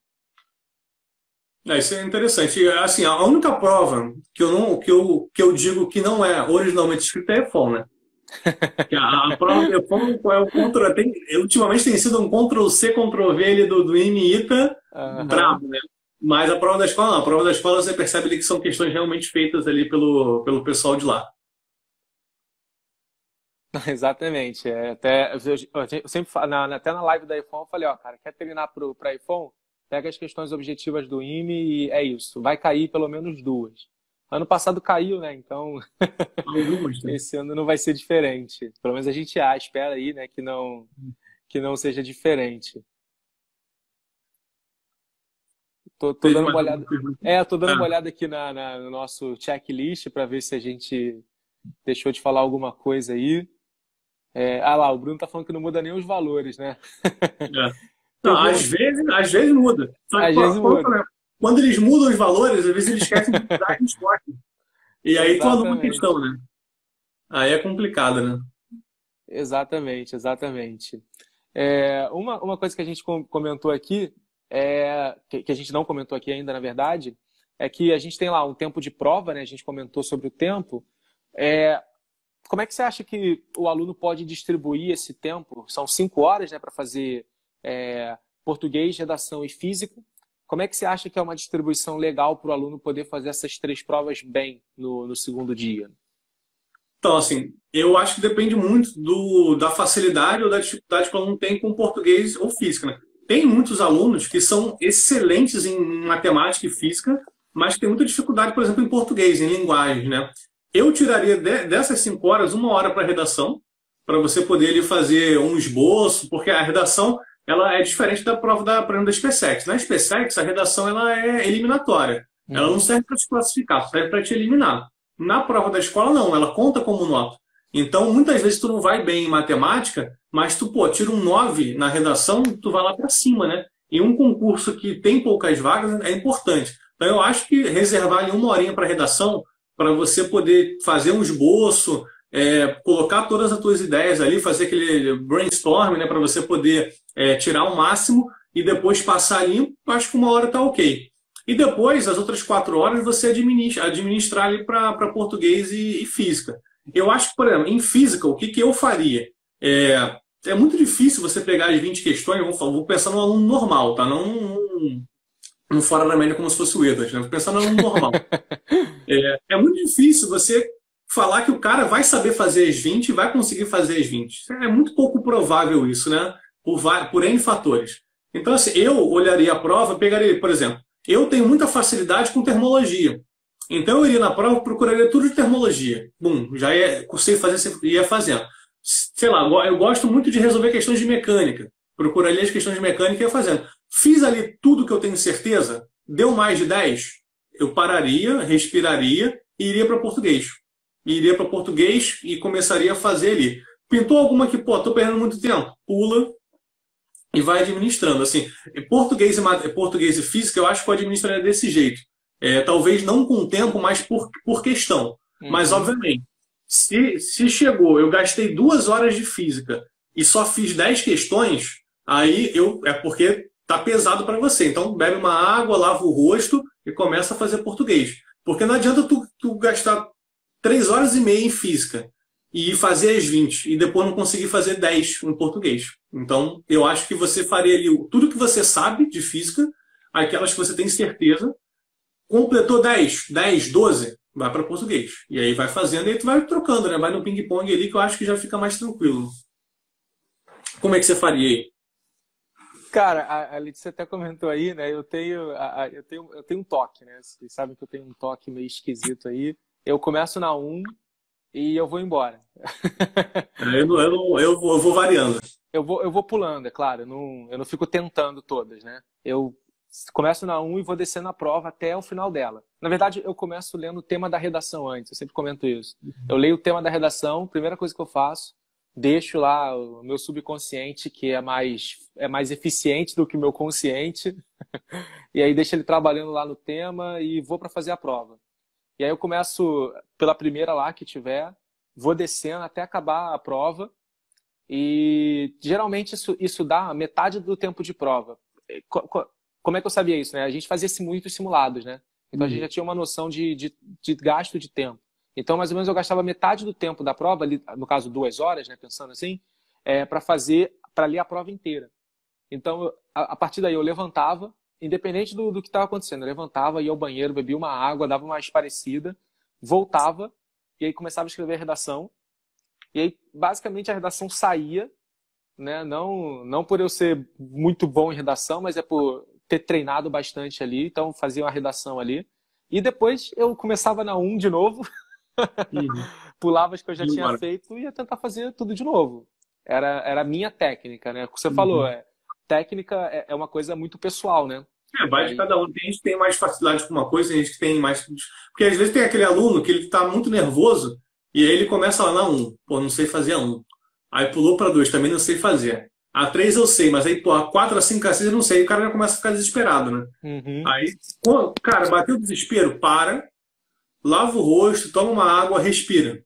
Isso é interessante. Assim, a única prova que eu digo que não é originalmente escrita é EFON, né? A prova de EFON ultimamente tem sido um Ctrl+C, Ctrl+V do IME ITA brabo, né? Mas a prova da escola, não. A prova da escola você percebe ali que são questões realmente feitas ali pelo pessoal de lá. Exatamente. Até, eu sempre falo, até na live da iPhone, eu falei, ó, cara, quer treinar para iPhone? Pega as questões objetivas do IME e é isso. Vai cair pelo menos duas. Ano passado caiu, né? Então, Algumas, né? esse ano não vai ser diferente. Pelo menos a gente espera aí, né, que não seja diferente. Tô Teve dando uma mais alguma olhada. pergunta? Tô dando uma Ah, olhada aqui no nosso checklist para ver se a gente deixou de falar alguma coisa aí. Lá, o Bruno tá falando que não muda nem os valores, né? é. Não, Teve um. às vezes muda. Só que, Às vezes pô, muda. quando eles mudam os valores, às vezes eles esquecem de mudar e esporte. E aí tu anula a Exatamente. questão, né? Aí é complicado, né? Exatamente, exatamente. Uma coisa que a gente comentou aqui, que a gente não comentou aqui ainda, na verdade, é que a gente tem lá um tempo de prova, né? A gente comentou sobre o tempo. É, Como é que você acha que o aluno pode distribuir esse tempo? São 5 horas, né, para fazer português, redação e física. Como é que você acha que é uma distribuição legal para o aluno poder fazer essas 3 provas bem no segundo dia? Então, assim, eu acho que depende muito da facilidade ou da dificuldade que o aluno tem com português ou física, né? Tem muitos alunos que são excelentes em matemática e física, mas que têm muita dificuldade, por exemplo, em português, em linguagem, né? Eu tiraria dessas 5 horas, 1 hora para redação, para você poder ali, fazer um esboço, porque a redação ela é diferente da prova por exemplo, da SpaceX. Na SpaceX, a redação ela é eliminatória. Ela não Uhum. serve para te classificar, serve para te eliminar. Na prova da escola, não, ela conta como nota. Então, muitas vezes tu não vai bem em matemática, mas tu, pô, tira um 9 na redação, tu vai lá para cima, né? E um concurso que tem poucas vagas é importante. Então, eu acho que reservar ali 1 horinha para redação, para você poder fazer um esboço, colocar todas as tuas ideias ali, fazer aquele brainstorm, né, para você poder tirar o máximo e depois passar limpo, acho que 1 hora tá ok. E depois, as outras 4 horas, você administrar ali para português e física. Eu acho que, por exemplo, em física, o que eu faria? É muito difícil você pegar as 20 questões, vou pensar num aluno normal, tá? Não um fora da média como se fosse o Edward, né? Vou pensar num aluno normal. É muito difícil você falar que o cara vai saber fazer as 20 e vai conseguir fazer as 20. É muito pouco provável isso, né? Por N fatores. Então, assim, eu olharia a prova, pegaria, por exemplo, eu tenho muita facilidade com termologia. Então, eu iria na prova, procuraria tudo de termologia. Bum, já sei fazer, ia fazendo. Sei lá, eu gosto muito de resolver questões de mecânica. Procuraria as questões de mecânica e ia fazendo. Fiz ali tudo que eu tenho certeza, deu mais de 10, eu pararia, respiraria e iria para português. Iria para português e começaria a fazer ali. Pintou alguma que, pô, tô perdendo muito tempo? Pula e vai administrando. Assim, português e física, eu acho que eu administraria desse jeito. Talvez não com tempo, mas por questão. Mas, Uhum. obviamente, se chegou, eu gastei 2 horas de física e só fiz 10 questões, aí é porque tá pesado para você. Então, bebe uma água, lava o rosto e começa a fazer português. Porque não adianta tu gastar 3 horas e meia em física e fazer as 20 e depois não conseguir fazer 10 em português. Então, eu acho que você faria ali tudo que você sabe de física, aquelas que você tem certeza, completou 10, 12, vai para português. E aí vai fazendo e aí tu vai trocando, né? Vai no ping-pong ali que eu acho que já fica mais tranquilo. Como é que você faria aí? Cara, a Letícia até comentou aí, né? Eu tenho um toque, né? Vocês sabem que eu tenho um toque meio esquisito aí. Eu começo na um e eu vou embora. Eu vou variando. Eu vou pulando, é claro. Eu não fico tentando todas, né? Eu começo na um e vou descendo a prova até o final dela. Na verdade, eu começo lendo o tema da redação antes. Eu sempre comento isso. Eu leio o tema da redação, primeira coisa que eu faço, deixo lá o meu subconsciente, que é mais eficiente do que o meu consciente, e aí deixo ele trabalhando lá no tema e vou para fazer a prova. E aí eu começo pela primeira lá que tiver, vou descendo até acabar a prova. E geralmente isso dá metade do tempo de prova. Como é que eu sabia isso, né? A gente fazia muitos simulados, né? Então a gente já tinha uma noção de gasto de tempo. Então, mais ou menos, eu gastava metade do tempo da prova, ali, no caso, 2 horas, né? Pensando assim, para ler a prova inteira. Então, a partir daí eu levantava, independente do que estava acontecendo, eu levantava, ia ao banheiro, bebia uma água, dava uma esparecida, voltava, e aí começava a escrever a redação. E aí, basicamente, a redação saía, né? Não por eu ser muito bom em redação, mas é por ter treinado bastante ali, então fazia uma redação ali. E depois eu começava na 1 de novo, pulava as que eu já tinha feito e ia tentar fazer tudo de novo. Era a minha técnica, né? O que você falou, técnica é uma coisa muito pessoal, né? Vai de cada um. Tem gente que tem mais facilidade com uma coisa, tem gente que tem mais... Porque às vezes tem aquele aluno que ele está muito nervoso e aí ele começa lá na 1. Pô, não sei fazer a 1. Aí pulou para 2, também não sei fazer. A 3 eu sei, mas aí, pô, a 4, a 5, a 6 eu não sei. E o cara já começa a ficar desesperado, né? Aí, cara, bateu o desespero, para, lava o rosto, toma uma água, respira.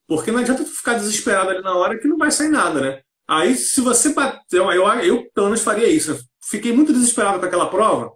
Porque não adianta tu ficar desesperado ali na hora que não vai sair nada, né? Aí, se você bater... Eu pelo menos faria isso. Fiquei muito desesperado com aquela prova,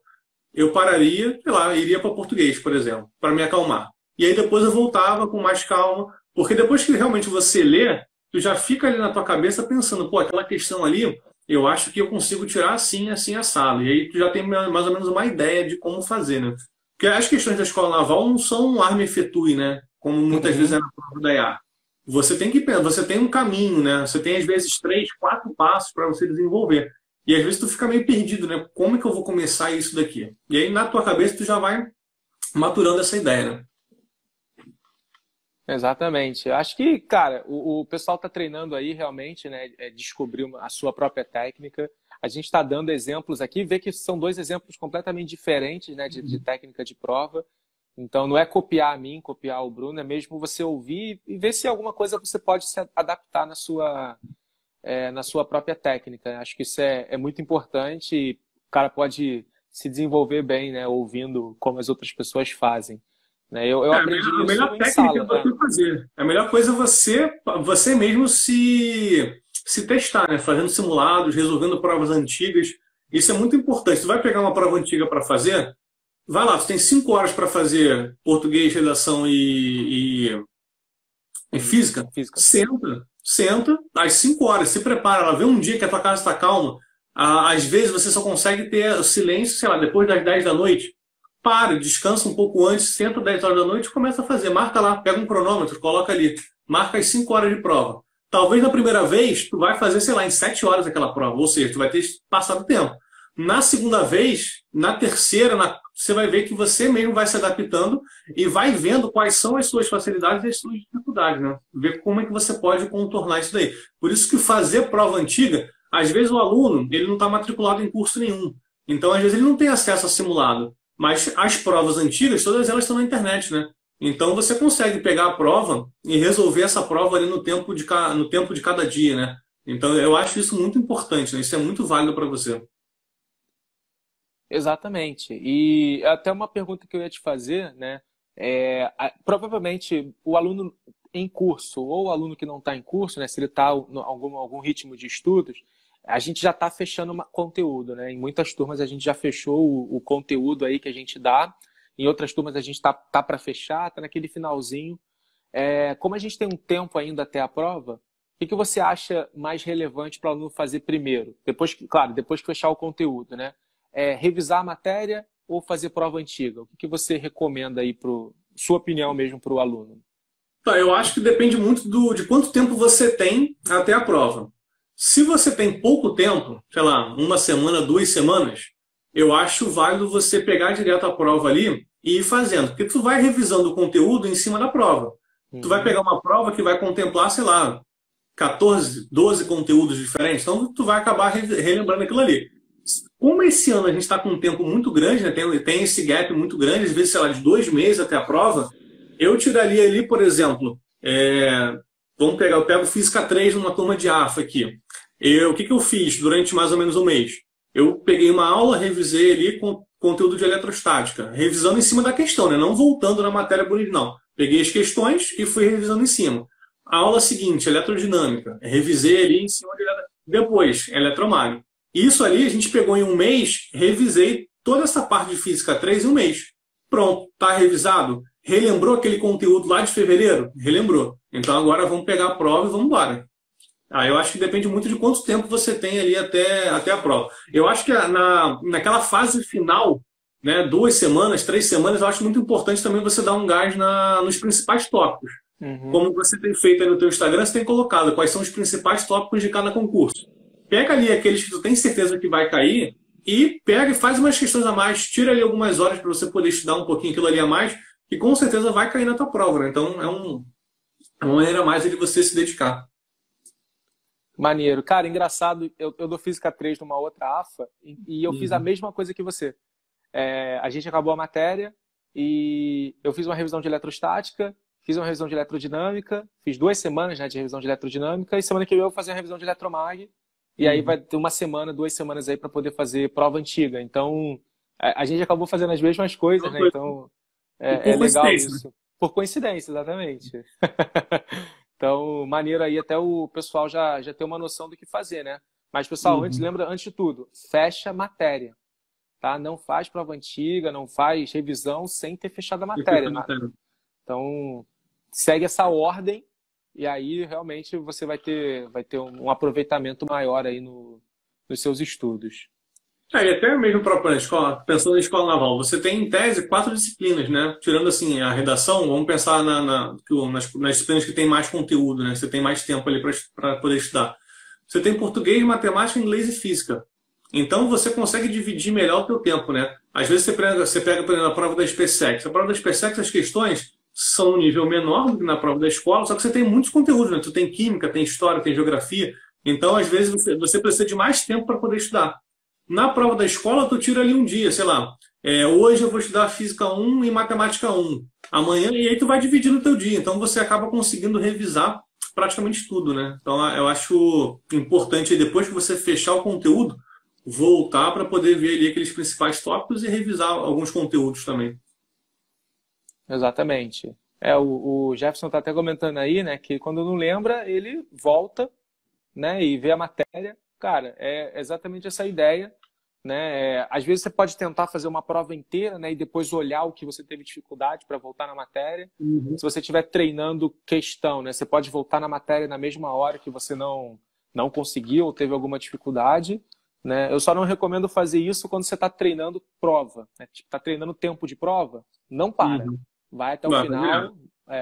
eu pararia, sei lá, iria para português, por exemplo, para me acalmar. E aí depois eu voltava com mais calma, porque depois que realmente você lê, tu já fica ali na tua cabeça pensando, pô, aquela questão ali, eu acho que eu consigo tirar assim, assim, assado. E aí tu já tem mais ou menos uma ideia de como fazer, né? Porque as questões da escola naval não são um arma e fetui, né? Como muitas vezes é na prova da IA. Você tem que pensar, você tem um caminho, né? Você tem às vezes 3, 4 passos para você desenvolver. E às vezes tu fica meio perdido, né? Como é que eu vou começar isso daqui? E aí na tua cabeça tu já vai maturando essa ideia, né? Exatamente. Acho que, cara, o pessoal está treinando aí realmente, né? Descobrir a sua própria técnica. A gente está dando exemplos aqui, vê que são 2 exemplos completamente diferentes, né? De técnica de prova. Então não é copiar a mim, copiar o Bruno, é mesmo você ouvir e ver se alguma coisa você pode se adaptar na sua própria técnica. Acho que isso é muito importante e o cara pode se desenvolver bem, né? Ouvindo como as outras pessoas fazem. Eu aprendi isso a melhor em técnica sala. é você fazer. A melhor coisa é você mesmo se testar, né? Fazendo simulados, resolvendo provas antigas. Isso é muito importante. Tu vai pegar uma prova antiga para fazer, vai lá, tu tem 5 horas para fazer português, redação e física. Senta, às 5 horas, se prepara, ela vê um dia que a tua casa está calma. Às vezes você só consegue ter o silêncio, sei lá, depois das 10 da noite. Para, descansa um pouco antes, senta 10 horas da noite e começa a fazer. Marca lá, pega um cronômetro, coloca ali. Marca as 5 horas de prova. Talvez na primeira vez, tu vai fazer, sei lá, em 7 horas aquela prova. Ou seja, tu vai ter passado tempo. Na segunda vez, na terceira, você vai ver que você mesmo vai se adaptando e vai vendo quais são as suas facilidades e as suas dificuldades, né? Ver como é que você pode contornar isso daí. Por isso que fazer prova antiga, às vezes o aluno, ele não está matriculado em curso nenhum. Então, às vezes, ele não tem acesso a simulado. Mas as provas antigas, todas elas estão na internet, né? Então você consegue pegar a prova e resolver essa prova ali no tempo de cada dia, né? Então eu acho isso muito importante, né? Isso é muito válido para você. Exatamente. E até uma pergunta que eu ia te fazer, né? Provavelmente o aluno em curso ou o aluno que não está em curso, né? Se ele está em algum ritmo de estudos, a gente já está fechando conteúdo, né? Em muitas turmas a gente já fechou o conteúdo aí que a gente dá. Em outras turmas a gente está para fechar, está naquele finalzinho. Como a gente tem um tempo ainda até a prova, o que você acha mais relevante para o aluno fazer primeiro? Depois que fechar o conteúdo, né? Revisar a matéria ou fazer prova antiga? O que você recomenda aí, sua opinião mesmo, para o aluno? Tá, eu acho que depende muito de quanto tempo você tem até a prova. Se você tem pouco tempo, sei lá, 1 semana, 2 semanas, eu acho válido você pegar direto a prova ali e ir fazendo. Porque tu vai revisando o conteúdo em cima da prova. Tu vai pegar uma prova que vai contemplar, sei lá, 14, 12 conteúdos diferentes. Então tu vai acabar relembrando aquilo ali. Como esse ano a gente está com um tempo muito grande, né? Tem esse gap muito grande, às vezes, sei lá, de 2 meses até a prova, eu tiraria ali, por exemplo, eu pego Física 3 numa turma de AFA aqui. O que eu fiz durante mais ou menos um mês? Eu peguei uma aula, revisei ali com conteúdo de eletrostática, revisando em cima da questão, né? Não voltando na matéria bonita, não. Peguei as questões e fui revisando em cima. A aula seguinte, eletrodinâmica, revisei ali em cima de depois, eletromagno. Isso ali a gente pegou em um mês, revisei toda essa parte de Física 3 em um mês. Pronto, tá revisado? Relembrou aquele conteúdo lá de fevereiro? Relembrou. Então agora vamos pegar a prova e vamos embora. Eu acho que depende muito de quanto tempo você tem ali até a prova. Eu acho que naquela fase final, né, 2 semanas, 3 semanas, eu acho muito importante também você dar um gás nos principais tópicos. Uhum. Como você tem feito aí no teu Instagram, você tem colocado quais são os principais tópicos de cada concurso. Pega ali aqueles que tu tem certeza que vai cair e pega e faz umas questões a mais, tira ali algumas horas para você poder estudar um pouquinho aquilo ali a mais, que com certeza vai cair na tua prova, né? Então é uma maneira a mais de você se dedicar. Maneiro. Cara, engraçado, eu dou Física 3 numa outra AFA e eu fiz a mesma coisa que você. A gente acabou a matéria e eu fiz uma revisão de eletrostática, fiz uma revisão de eletrodinâmica, fiz 2 semanas, né, de revisão de elerodinâmica e semana que vem eu vou fazer a revisão de eletromag e aí vai ter 1 semana, 2 semanas aí para poder fazer prova antiga. Então, a gente acabou fazendo as mesmas coisas, né? Então, é legal isso. Por coincidência, exatamente. Então, maneiro aí até o pessoal já ter uma noção do que fazer, né? Mas, pessoal, antes de tudo, fecha a matéria, tá? Não faz prova antiga, não faz revisão sem ter fechado a matéria. Então, segue essa ordem e aí realmente você vai ter um aproveitamento maior aí nos seus estudos. E até mesmo para a escola, pensando na escola naval, você tem em tese 4 disciplinas, né? Tirando assim a redação, vamos pensar nas disciplinas que tem mais conteúdo, né? Você tem mais tempo ali para poder estudar. Você tem português, matemática, inglês e física. Então você consegue dividir melhor o teu tempo, né? Às vezes você pega por exemplo, a prova da SpaceX. A prova da SpaceX, as questões são um nível menor do que na prova da escola, só que você tem muitos conteúdos, né? Tu tem química, tem história, tem geografia. Então, às vezes, você precisa de mais tempo para poder estudar. Na prova da escola, tu tira ali um dia, sei lá. Hoje eu vou estudar Física 1 e Matemática 1. Amanhã, e aí tu vai dividir no teu dia. Então você acaba conseguindo revisar praticamente tudo, né? Então eu acho importante, depois que você fechar o conteúdo, voltar para poder ver ali aqueles principais tópicos e revisar alguns conteúdos também. Exatamente. O Jefferson está até comentando aí, né, que quando não lembra, ele volta, né, e vê a matéria. Cara, é exatamente essa ideia, né? Às vezes você pode tentar fazer uma prova inteira, né, e depois olhar o que você teve dificuldade para voltar na matéria. Se você estiver treinando questão, né, você pode voltar na matéria na mesma hora que você não conseguiu ou teve alguma dificuldade, né? Eu só não recomendo fazer isso quando você está treinando prova, né? Tipo, está treinando tempo de prova, não para. Vai até o final,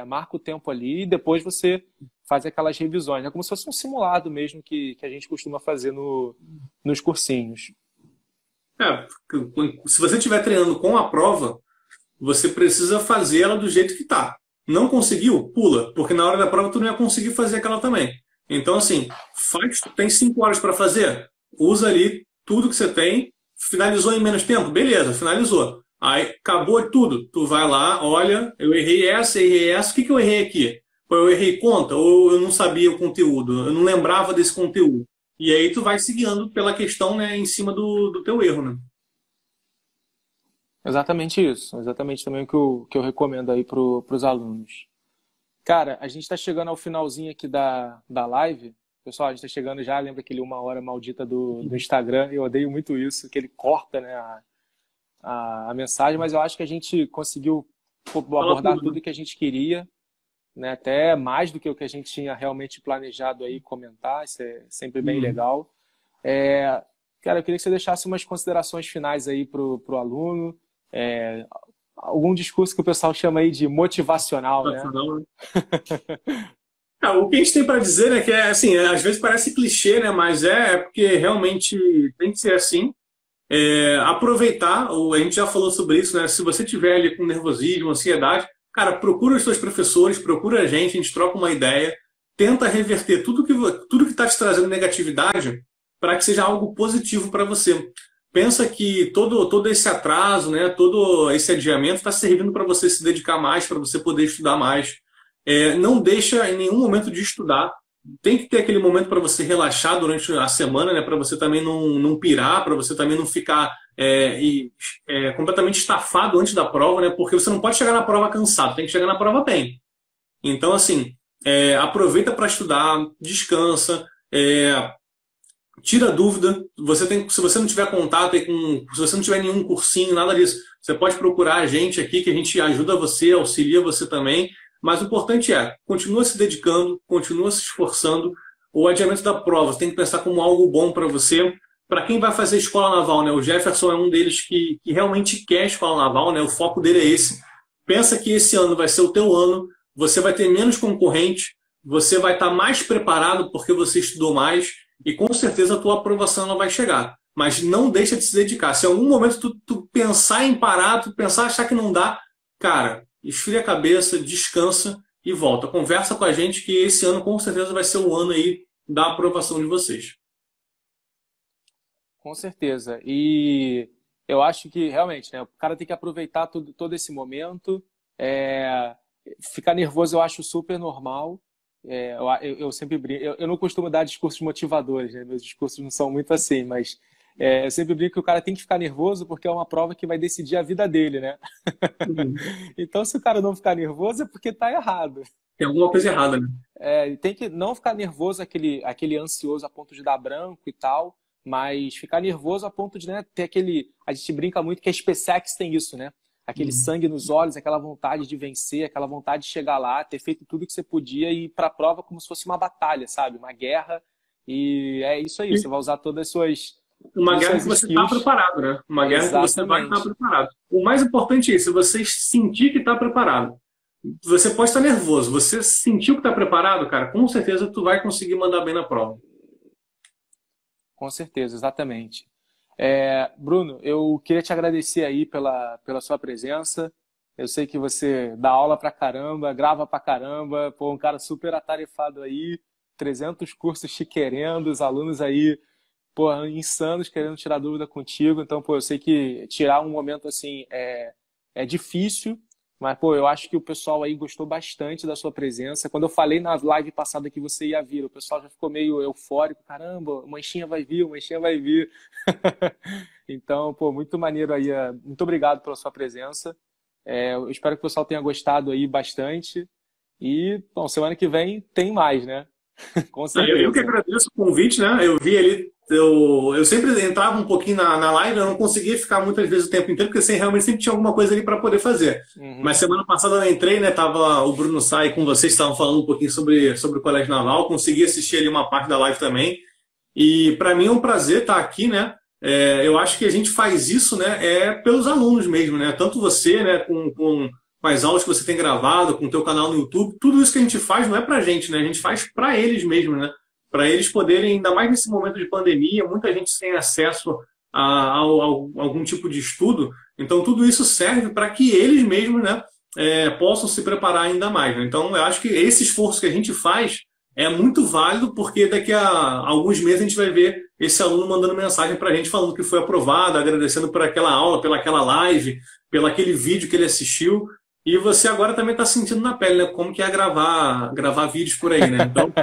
marca o tempo ali e depois você faz aquelas revisões. É como se fosse um simulado mesmo que a gente costuma fazer nos cursinhos. Se você estiver treinando com a prova, você precisa fazer ela do jeito que está. Não conseguiu? Pula, porque na hora da prova tu não ia conseguir fazer aquela também. Então, assim, tem 5 horas para fazer, usa ali tudo que você tem, finalizou em menos tempo? Beleza, finalizou. Aí acabou tudo. Tu vai lá, olha, eu errei essa, o que eu errei aqui? Eu errei conta ou eu não sabia o conteúdo, eu não lembrava desse conteúdo. E aí tu vai seguindo pela questão, né, em cima do teu erro, né? Exatamente isso. Exatamente também o que eu recomendo aí para os alunos. Cara, a gente está chegando ao finalzinho aqui da live. Pessoal, a gente está chegando já, lembra aquele 1 hora maldita do Instagram? Eu odeio muito isso, que ele corta, né, a mensagem, mas eu acho que a gente conseguiu abordar tudo que a gente queria, né? Até mais do que o que a gente tinha realmente planejado aí comentar, isso é sempre bem legal. Cara, eu queria que você deixasse umas considerações finais aí pro aluno, algum discurso que o pessoal chama aí de motivacional, né? O que a gente tem para dizer é que, assim, às vezes parece clichê, né? Mas é porque realmente tem que ser assim. Aproveitar, a gente já falou sobre isso, né? Se você tiver ali com nervosismo, ansiedade, cara, procura os seus professores, procura a gente troca uma ideia, tenta reverter tudo que está te trazendo negatividade para que seja algo positivo para você. Pensa que todo esse atraso, né, todo esse adiamento está servindo para você se dedicar mais, para você poder estudar mais. Não deixa em nenhum momento de estudar. Tem que ter aquele momento para você relaxar durante a semana, né, para você também não pirar, para você também não ficar completamente estafado antes da prova, né, porque você não pode chegar na prova cansado, tem que chegar na prova bem. Então, assim, aproveita para estudar, descansa, tira dúvida. Se você não tiver contato se você não tiver nenhum cursinho, nada disso, você pode procurar a gente aqui, que a gente ajuda você, auxilia você também. Mas o importante continua se dedicando, continua se esforçando, o adiamento da prova, você tem que pensar como algo bom para você. Para quem vai fazer escola naval, né? O Jefferson é um deles que realmente quer escola naval, né? O foco dele é esse. Pensa que esse ano vai ser o teu ano, você vai ter menos concorrente, você vai estar mais preparado porque você estudou mais e com certeza a tua aprovação ela vai chegar. Mas não deixa de se dedicar. Se em algum momento tu pensar em parar, tu pensar achar que não dá, cara, esfria a cabeça, descansa e volta. Conversa com a gente que esse ano com certeza vai ser o ano aí da aprovação de vocês. Com certeza. E eu acho que realmente, né, o cara tem que aproveitar todo esse momento. Ficar nervoso eu acho super normal. Eu sempre brinco. Eu não costumo dar discursos motivadores, né? Meus discursos não são muito assim, mas eu sempre brinco que o cara tem que ficar nervoso porque é uma prova que vai decidir a vida dele, né? Uhum. Então, se o cara não ficar nervoso é porque tá errado. Tem alguma coisa errada, né? Tem que não ficar nervoso, aquele ansioso a ponto de dar branco e tal, mas ficar nervoso a ponto de, né, ter aquele. A gente brinca muito que a SpaceX tem isso, né? Aquele sangue nos olhos, aquela vontade de vencer, aquela vontade de chegar lá, ter feito tudo que você podia e ir para a prova como se fosse uma batalha, sabe? Uma guerra. E é isso aí, você vai usar todas as suas. Uma guerra suas que você está skills. preparado, né? Uma guerra que você vai estar preparado. O mais importante é isso, você sentir que está preparado. Você pode estar nervoso, você sentiu que está preparado, cara, com certeza tu vai conseguir mandar bem na prova. Com certeza, exatamente. Bruno, eu queria te agradecer aí pela sua presença. Eu sei que você dá aula pra caramba, grava pra caramba, pô, um cara super atarefado aí, 300 cursos te querendo, os alunos aí, pô, insanos querendo tirar dúvida contigo. Então, pô, eu sei que tirar um momento assim é difícil, mas, pô, eu acho que o pessoal aí gostou bastante da sua presença. Quando eu falei na live passada que você ia vir, o pessoal já ficou meio eufórico. Caramba, o Manchinha vai vir, o Manchinha vai vir. Então, pô, muito maneiro aí. Muito obrigado pela sua presença. Eu espero que o pessoal tenha gostado aí bastante. E, bom, semana que vem tem mais, né? Com certeza. Eu que agradeço o convite, né? Eu vi ali, eu sempre entrava um pouquinho na live, eu não conseguia ficar muitas vezes o tempo inteiro, porque realmente sempre tinha alguma coisa ali para poder fazer. Mas semana passada eu entrei, né? Tava o Bruno Sai com vocês, estavam falando um pouquinho sobre o Colégio Naval, consegui assistir ali uma parte da live também. E para mim é um prazer estar aqui, né? Eu acho que a gente faz isso, né? Pelos alunos mesmo, né? Tanto você, né? Com as aulas que você tem gravado, com o teu canal no YouTube, tudo isso que a gente faz não é pra gente, né? A gente faz para eles mesmo, né? Para eles poderem, ainda mais nesse momento de pandemia, muita gente sem acesso a algum tipo de estudo. Então, tudo isso serve para que eles mesmos, né, possam se preparar ainda mais, né? Então, eu acho que esse esforço que a gente faz é muito válido, porque daqui a alguns meses a gente vai ver esse aluno mandando mensagem para a gente falando que foi aprovado, agradecendo por aquela aula, pelaquela live, pelo aquele vídeo que ele assistiu. E você agora também está sentindo na pele, né? Como que é gravar vídeos por aí, né? Então,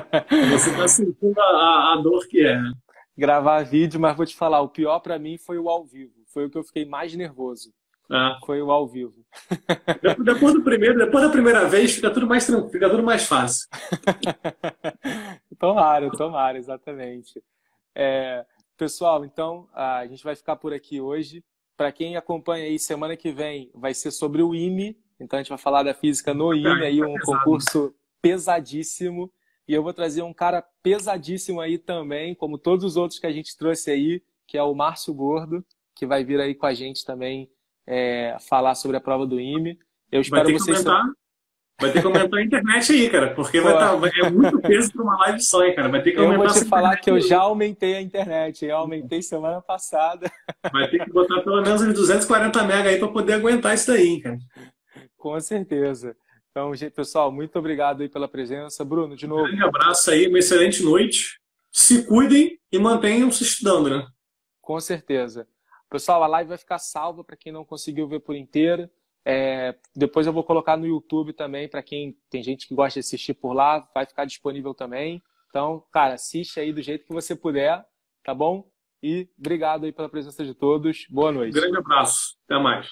você está sentindo a dor que é, né? Gravar vídeo, mas vou te falar, o pior para mim foi o ao vivo. Foi o que eu fiquei mais nervoso. Foi o ao vivo. Depois da primeira vez, fica tudo mais tranquilo, fica tudo mais fácil. Tomara, exatamente. Pessoal, então, a gente vai ficar por aqui hoje. Para quem acompanha aí, semana que vem vai ser sobre o IME. Então, a gente vai falar da física no IME, aí um concurso pesadíssimo. E eu vou trazer um cara pesadíssimo aí também, como todos os outros que a gente trouxe aí, que é o Márcio Gordo, que vai vir aí com a gente também falar sobre a prova do IME. Eu espero vocês... Vai ter que aumentar a internet aí, cara, porque é muito peso para uma live só, hein, cara. Vai ter que aumentar. Eu vou te falar que eu já aumentei a internet, eu aumentei semana passada. Vai ter que botar pelo menos uns 240 mega aí para poder aguentar isso daí, hein, cara. Com certeza. Então, gente, pessoal, muito obrigado aí pela presença. Bruno, de novo. Um grande abraço aí, uma excelente noite. Se cuidem e mantenham se estudando, né? Com certeza. Pessoal, a live vai ficar salva para quem não conseguiu ver por inteira. Depois eu vou colocar no YouTube também, para quem tem gente que gosta de assistir por lá, vai ficar disponível também. Então, cara, assiste aí do jeito que você puder, tá bom? E obrigado aí pela presença de todos. Boa noite. Grande abraço. Até mais.